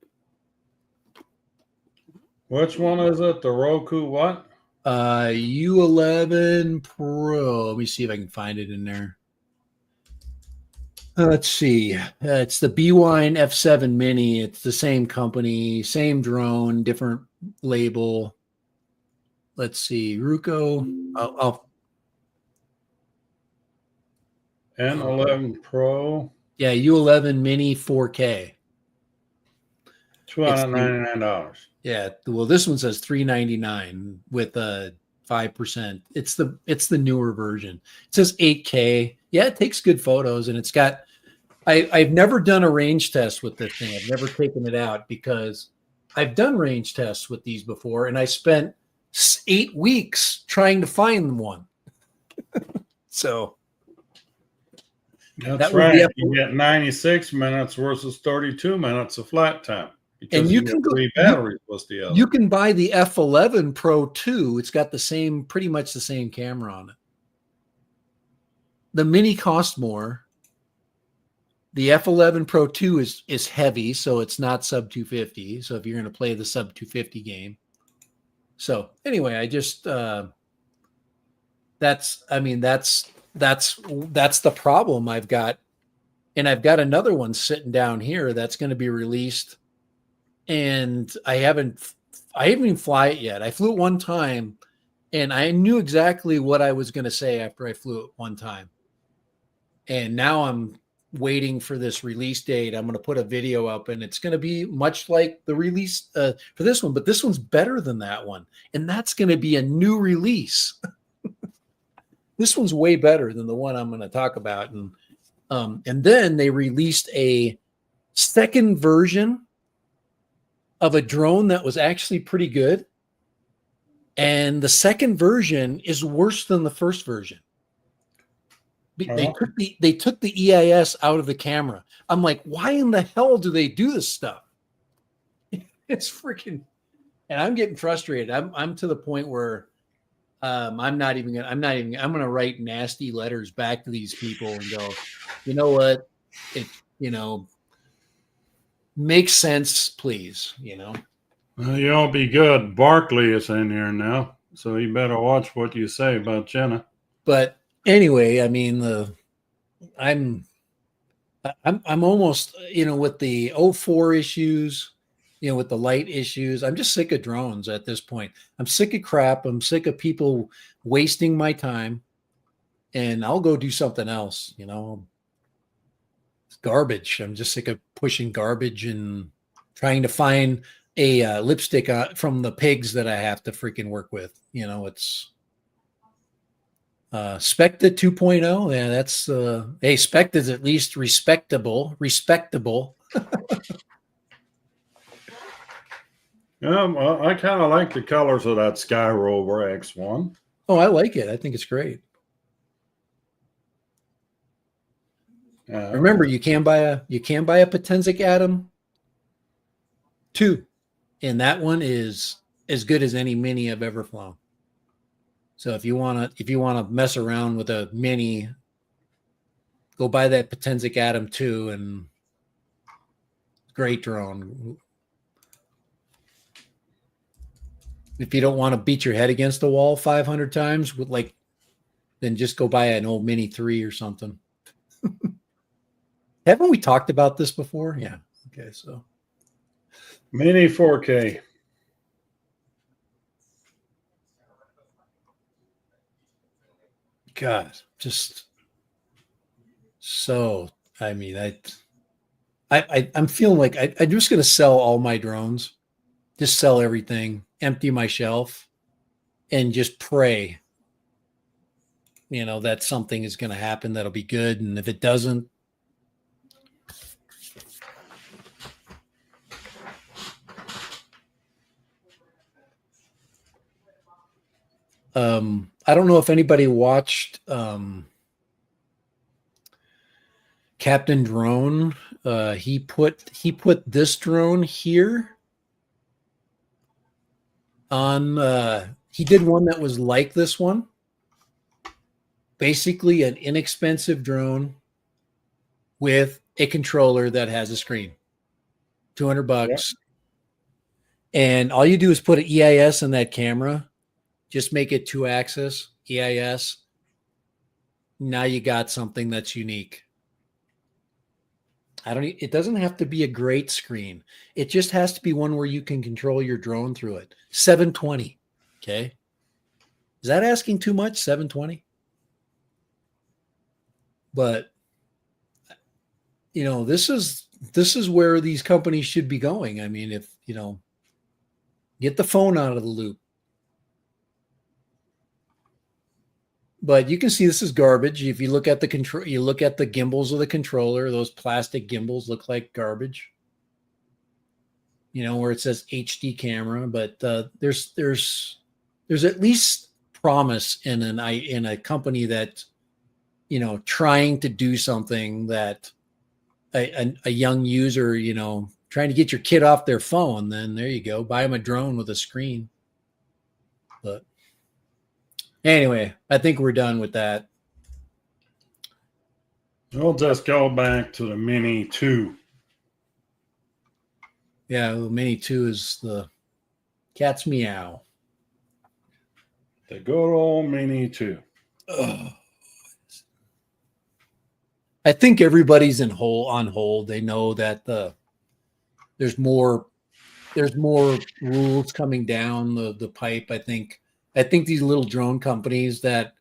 Which one is it? The Roku what? U11 Pro. Let me see if I can find it in there. Let's see. It's the Bwine F7 Mini. It's the same company, same drone, different label. Let's see. Ruko. N11 Pro. Yeah, U11 Mini 4K. $299. Yeah, well, this one says $399 with a 5%. It's the newer version. It says 8K. Yeah, it takes good photos, and it's got. I've never done a range test with this thing. I've never taken it out because I've done range tests with these before, and I spent 8 weeks trying to find one. So that's right. You get 96 minutes versus 32 minutes of flight time. And you can go 3 batteries plus the other. You can buy the F11 Pro 2. It's got pretty much the same camera on it. The Mini costs more. The F11 Pro 2 is heavy, so it's not sub 250. So if you're going to play the sub 250 game. So anyway, I just that's the problem I've got. And I've got another one sitting down here that's going to be released. And I haven't even fly it yet. I flew it one time and I knew exactly what I was going to say after I flew it one time. And now I'm waiting for this release date. I'm going to put a video up and it's going to be much like the release for this one, but this one's better than that one. And that's going to be a new release. This one's way better than the one I'm going to talk about. And then they released a second version of a drone that was actually pretty good. And the second version is worse than the first version. They took the EIS out of the camera. I'm like, why in the hell do they do this stuff? It's freaking, and I'm getting frustrated. I'm to the point where I'm gonna write nasty letters back to these people and go, you know what? Makes sense, please. Well, you'll be good. Barkley is in here now, so you better watch what you say about Jenna. But anyway, I mean, I'm almost, with the 04 issues, with the light issues, I'm just sick of drones at this point. I'm sick of crap. I'm sick of people wasting my time, and I'll go do something else. It's garbage. I'm just sick of pushing garbage and trying to find a lipstick from the pigs that I have to freaking work with. It's Specta 2.0. Yeah, that's hey, Specta is at least respectable. Well, I kind of like the colors of that Sky Rover X1. Oh, I like it. I think it's great. Remember, you can buy a Potensic Atom 2, and that one is as good as any Mini I've ever flown. So if you wanna mess around with a Mini, go buy that Potensic Atom 2, and great drone. If you don't want to beat your head against the wall 500 times, then just go buy an old Mini 3 or something. Haven't we talked about this before? Yeah. Okay, so Mini 4K. God, just so. I mean, I'm feeling like I'm just going to sell all my drones, just sell everything, empty my shelf, and just pray, that something is going to happen that'll be good. And if it doesn't, I don't know if anybody watched Captain Drone. He put this drone here on. He did one that was like this one, basically an inexpensive drone with a controller that has a screen, $200. Yep. And all you do is put an EIS in that camera, just make it 2-axis EIS. Now you got something that's unique. It doesn't have to be a great screen. It just has to be one where you can control your drone through it. 720. Okay. Is that asking too much? 720? But this is where these companies should be going. I mean, if get the phone out of the loop. But you can see this is garbage. If you look at the control, you look at the gimbals of the controller, those plastic gimbals look like garbage. Where it says HD camera, but there's at least promise in a company that trying to do something that a young user, trying to get your kid off their phone. Then there you go, buy them a drone with a screen. But anyway, I think we're done with that. We'll just go back to the Mini 2. Yeah, the Mini 2 is the cat's meow. The good old Mini 2. Ugh. I think everybody's on hold. They know that there's more rules coming down the pipe. I think these little drone companies that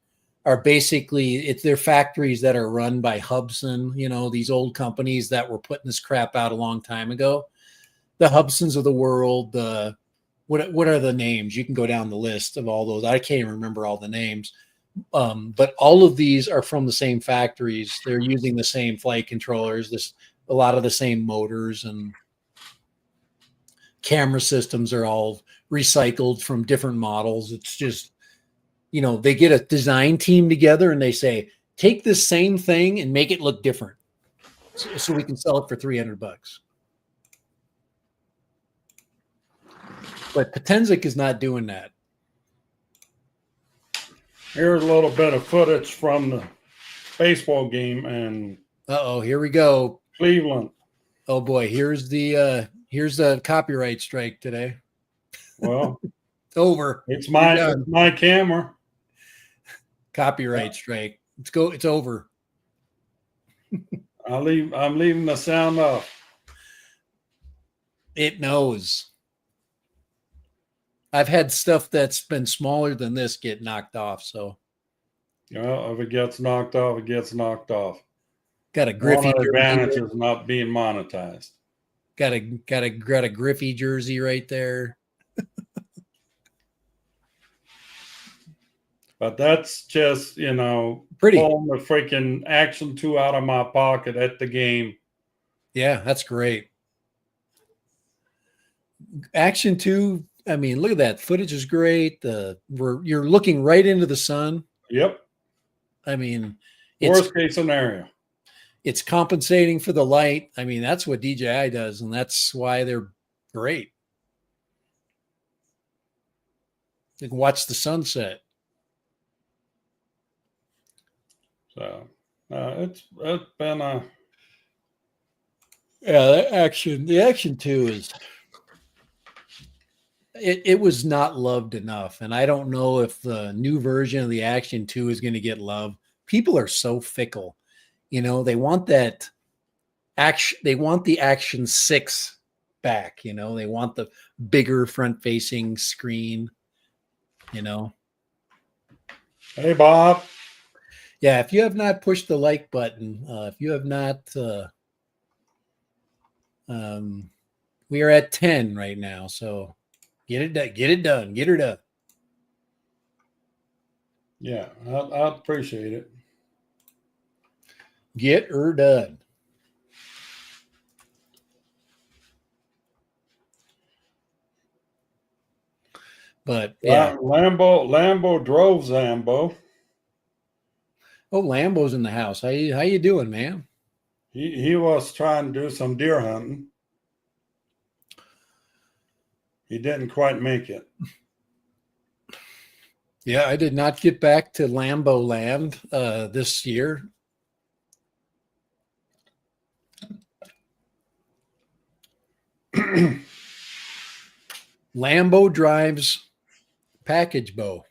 are basically, they're factories that are run by Hubsan, these old companies that were putting this crap out a long time ago. The Hubsons of the world, what are the names? You can go down the list of all those. I can't even remember all the names. But all of these are from the same factories. They're using the same flight controllers, a lot of the same motors, and camera systems are all recycled from different models. It's just, they get a design team together and they say, take this same thing and make it look different so we can sell it for $300. But Potenzic is not doing that. Here's a little bit of footage from the baseball game and here we go. Cleveland. Oh boy, here's the copyright strike today. Well, it's over. It's my camera. Copyright strike. It's over. I'm leaving the sound off. It knows. I've had stuff that's been smaller than this get knocked off. So, if it gets knocked off, it gets knocked off. Got a Griffey. One of the advantages of not being monetized. Got a Griffey jersey right there. But that's just pretty. Pulling the freaking Action 2 out of my pocket at the game. Yeah, that's great. Action 2. I mean, look at that. Footage is great. You're looking right into the sun. Yep. I mean, worst case scenario. It's compensating for the light. I mean, that's what DJI does, and that's why they're great. You can watch the sunset. So it's been a the Action 2 is. It was not loved enough. And I don't know if the new version of the Action 2 is going to get love. People are so fickle. They want that action. They want the Action 6 back. They want the bigger front-facing screen. Hey, Bob. Yeah, if you have not pushed the like button, if you have not, we are at 10 right now. So get it done. Get it done. Get her done. Yeah, I appreciate it. Get her done. But yeah, Lambo drove Zambo. Oh, Lambo's in the house. How you doing, man? He was trying to do some deer hunting. He didn't quite make it. Yeah, I did not get back to Lambo land this year. Lambo drives package truck.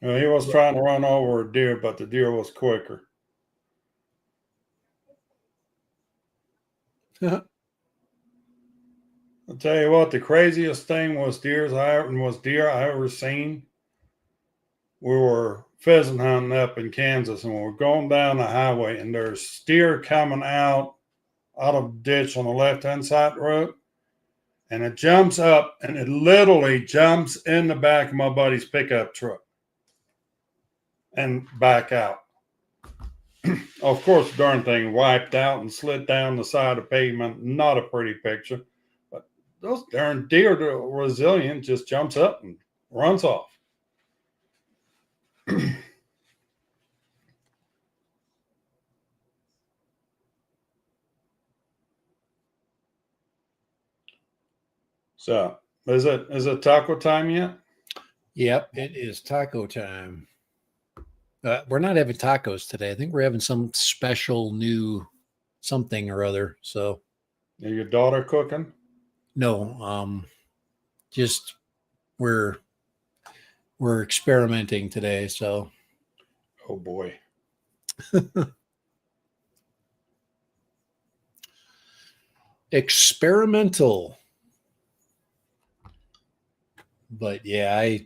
He was trying to run over a deer, but the deer was quicker. I'll tell you what, the craziest thing was deer I ever seen. We were pheasant hunting up in Kansas, and we were going down the highway, and there's deer coming out of the ditch on the left-hand side of the road, and it jumps up, and it literally jumps in the back of my buddy's pickup truck and back out. Of course, the darn thing wiped out and slid down the side of the pavement. Not a pretty picture. But those darn deer are resilient, just jumps up and runs off. So, is it taco time yet? Yep, it is taco time. We're not having tacos today. I think we're having some special new something or other. So, Is your daughter cooking? No, just we're experimenting today. So, oh boy, experimental. But yeah,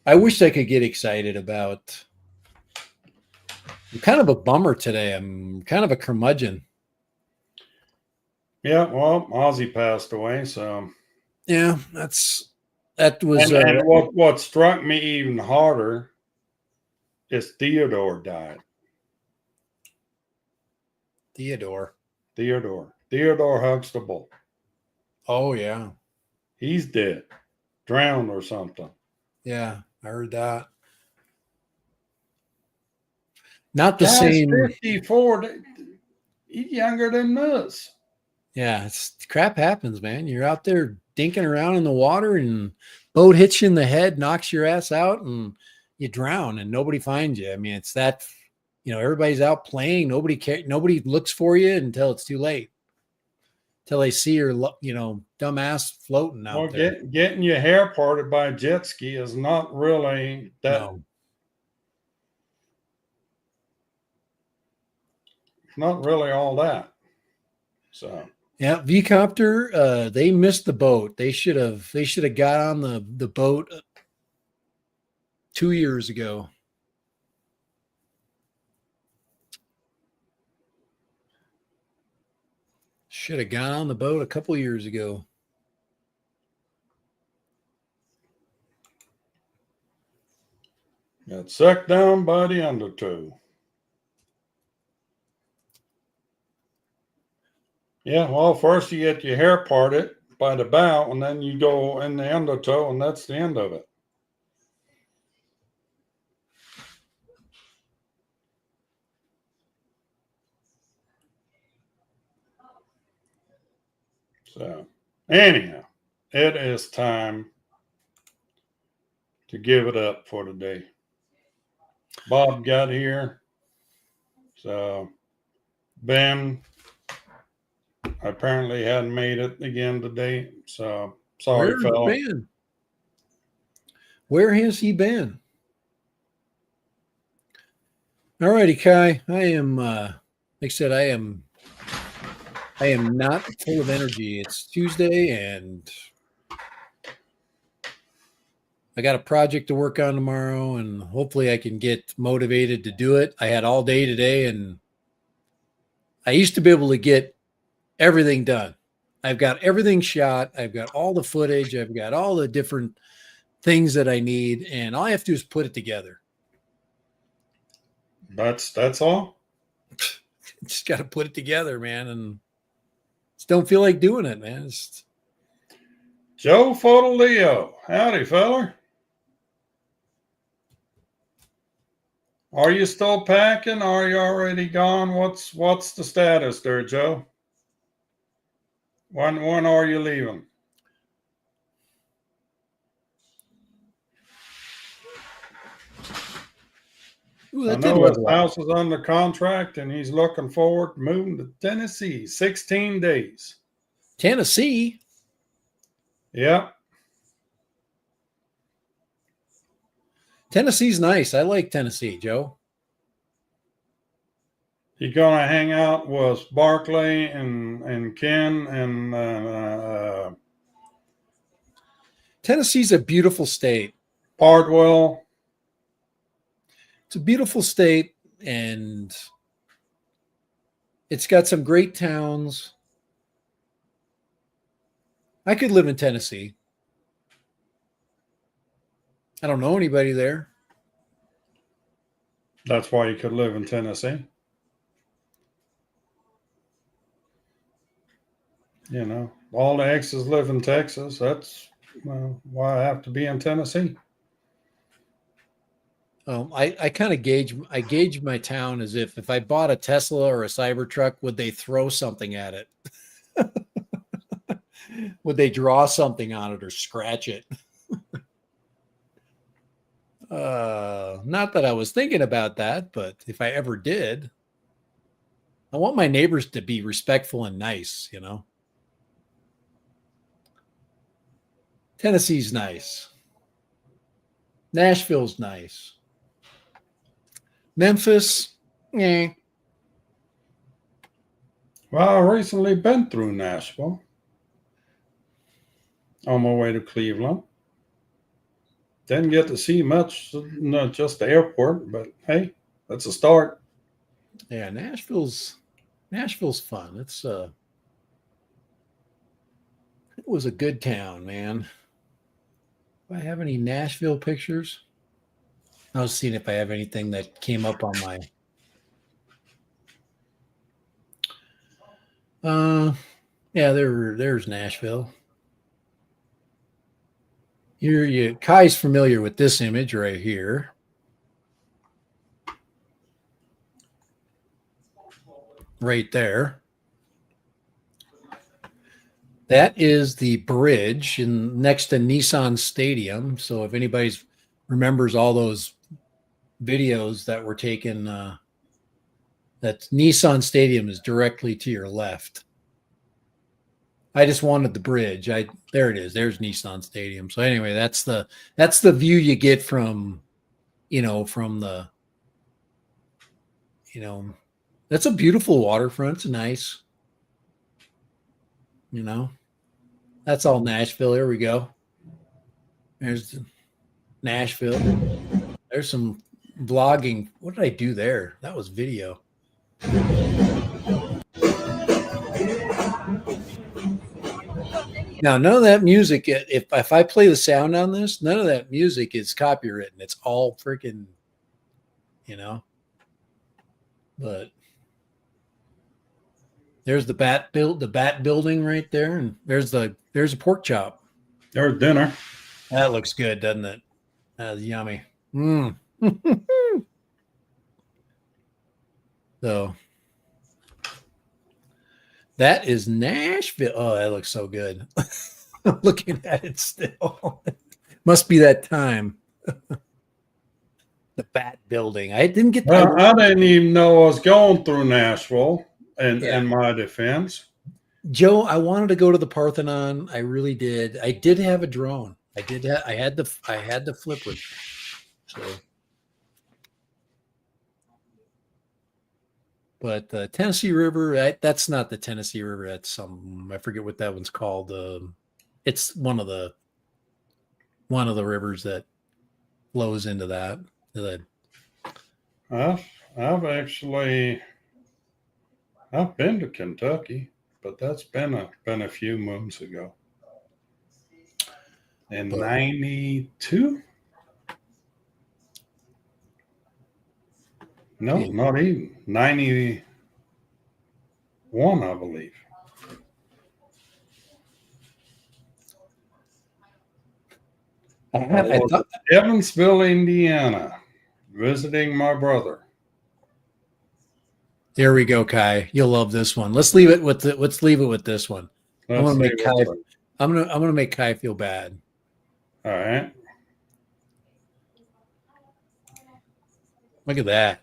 I wish I could get excited about. I'm kind of a bummer today. I'm kind of a curmudgeon. Yeah, well, Ozzy passed away, so yeah, that was. And what struck me even harder is Theodore died. Theodore Huxtable. Oh yeah, he's dead, drowned or something. Yeah, I heard that. Not the Guy's same. 54. He's younger than us. Yeah, crap happens, man. You're out there dinking around in the water and boat hits you in the head, knocks your ass out, and you drown and nobody finds you. I mean, it's that, everybody's out playing. Nobody looks for you until it's too late. Till they see your, dumb ass floating out there. Getting your hair parted by a jet ski is not really that. No. Not really all that. So yeah, V-Copter, they missed the boat. They should have got on the boat 2 years ago. Should have got on the boat a couple years ago. Got sucked down by the undertow. Yeah, well, first you get your hair parted by the bow, and then you go in the undertow, and that's the end of it. So, anyhow, it is time to give it up for today. Bob got here. So, Ben apparently hadn't made it again today. So, sorry, fella. Where has he been? All righty, Kai. I am, like I said, I am not full of energy. It's Tuesday, and I got a project to work on tomorrow, and hopefully I can get motivated to do it. I had all day today, and I used to be able to get everything done. I've got everything shot. I've got all the footage. I've got all the different things that I need, and all I have to do is put it together. That's all. Just got to put it together, man, and just don't feel like doing it, man. Joe Fotoleo. Howdy, feller. Are you still packing? Are you already gone? What's the status there, Joe? When are you leaving? Ooh, I know his house is under contract, and he's looking forward to moving to Tennessee. 16 days. Tennessee? Yeah. Tennessee's nice. I like Tennessee, Joe. You gonna hang out with Barkley and Ken and Tennessee's a beautiful state. Bardwell. It's a beautiful state, and it's got some great towns. I could live in Tennessee. I don't know anybody there. That's why you could live in Tennessee. You know, all the exes live in Texas. That's why I have to be in Tennessee. I kind of gauge my town as if I bought a Tesla or a Cybertruck, would they throw something at it? Would they draw something on it or scratch it? Not that I was thinking about that, but if I ever did, I want my neighbors to be respectful and nice, you know. Tennessee's nice. Nashville's nice. Memphis, eh. Well, I recently been through Nashville on my way to Cleveland. Didn't get to see much, not just the airport, but hey, that's a start. Yeah, Nashville's fun. It was a good town, man. Do I have any Nashville pictures? I was seeing if I have anything that came up on my yeah, there's Nashville. Kai's familiar with this image right here. Right there. That is the bridge next to Nissan Stadium. So if anybody remembers all those videos that were taken, that Nissan Stadium is directly to your left. I just wanted the bridge. There it is. There's Nissan Stadium. So anyway, that's the view you get from the that's a beautiful waterfront. It's nice. You know, that's all Nashville. There we go. There's Nashville. There's some vlogging. What did I do there? That was video. Now, none of that music, if I play the sound on this, none of that music is copywritten. It's all freaking, but there's the bat building right there, and there's a pork chop. There's dinner. That looks good, doesn't it? That's yummy. So that is Nashville. Oh, that looks so good. I'm looking at it still. Must be that time. The bat building. I didn't get that. Well, I didn't even know I was going through Nashville in my defense. Joe, I wanted to go to the Parthenon. I really did. I did have a drone. I had the flipper. So But the Tennessee River, that's not the Tennessee River. That's some, I forget what that one's called. It's one of the rivers that flows into that. I've been to Kentucky, but that's been a few moons ago. In 92? No, not even 91, I believe. I thought Evansville, Indiana, visiting my brother. There we go, Kai. You'll love this one. Let's leave it with this one. I'm gonna make Kai feel bad. All right. Look at that.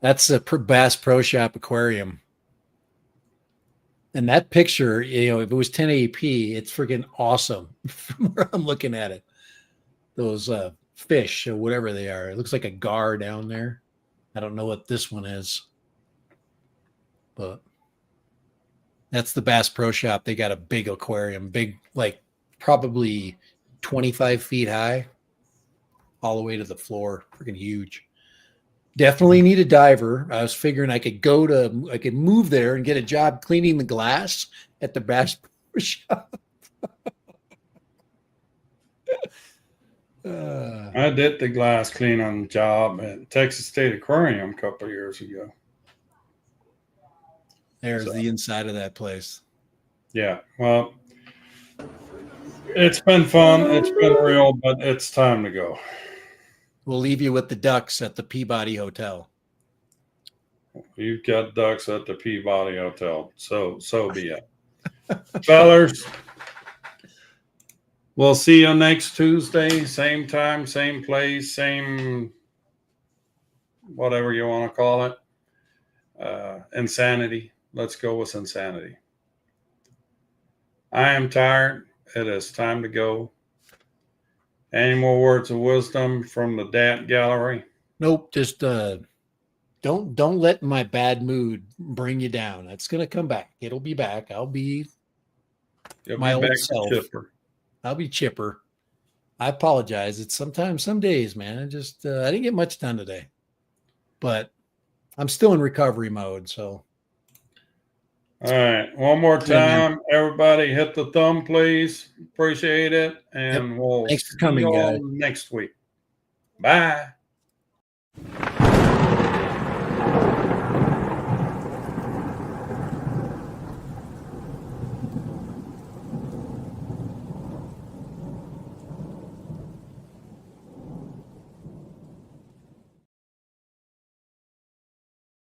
That's a Bass Pro Shop aquarium. And that picture, if it was 1080p, it's freaking awesome from where I'm looking at it. Those fish or whatever they are. It looks like a gar down there. I don't know what this one is. But that's the Bass Pro Shop. They got a big aquarium, like probably 25 feet high, all the way to the floor. Freaking huge. Definitely need a diver. I was figuring I could move there and get a job cleaning the glass at the Bass Pro Shop. I did the glass cleaning job at Texas State Aquarium a couple of years ago. There's the inside of that place. Yeah. Well, it's been fun. It's been real, but it's time to go. We'll leave you with the ducks at the Peabody Hotel. You've got ducks at the Peabody Hotel. So be it. Fellers, we'll see you next Tuesday. Same time, same place, same whatever you want to call it. Insanity. Let's go with insanity. I am tired. It is time to go. Any more words of wisdom from the DAT gallery? Nope. Just don't let my bad mood bring you down. It's gonna come back. It'll be back. I'll be my old self. Chipper. I'll be chipper. I apologize. It's sometimes, some days, man. I didn't get much done today, but I'm still in recovery mode. So, all right. One more time, everybody, hit the thumb, please. Appreciate it, and we'll thanks for coming, guys. next week. Bye.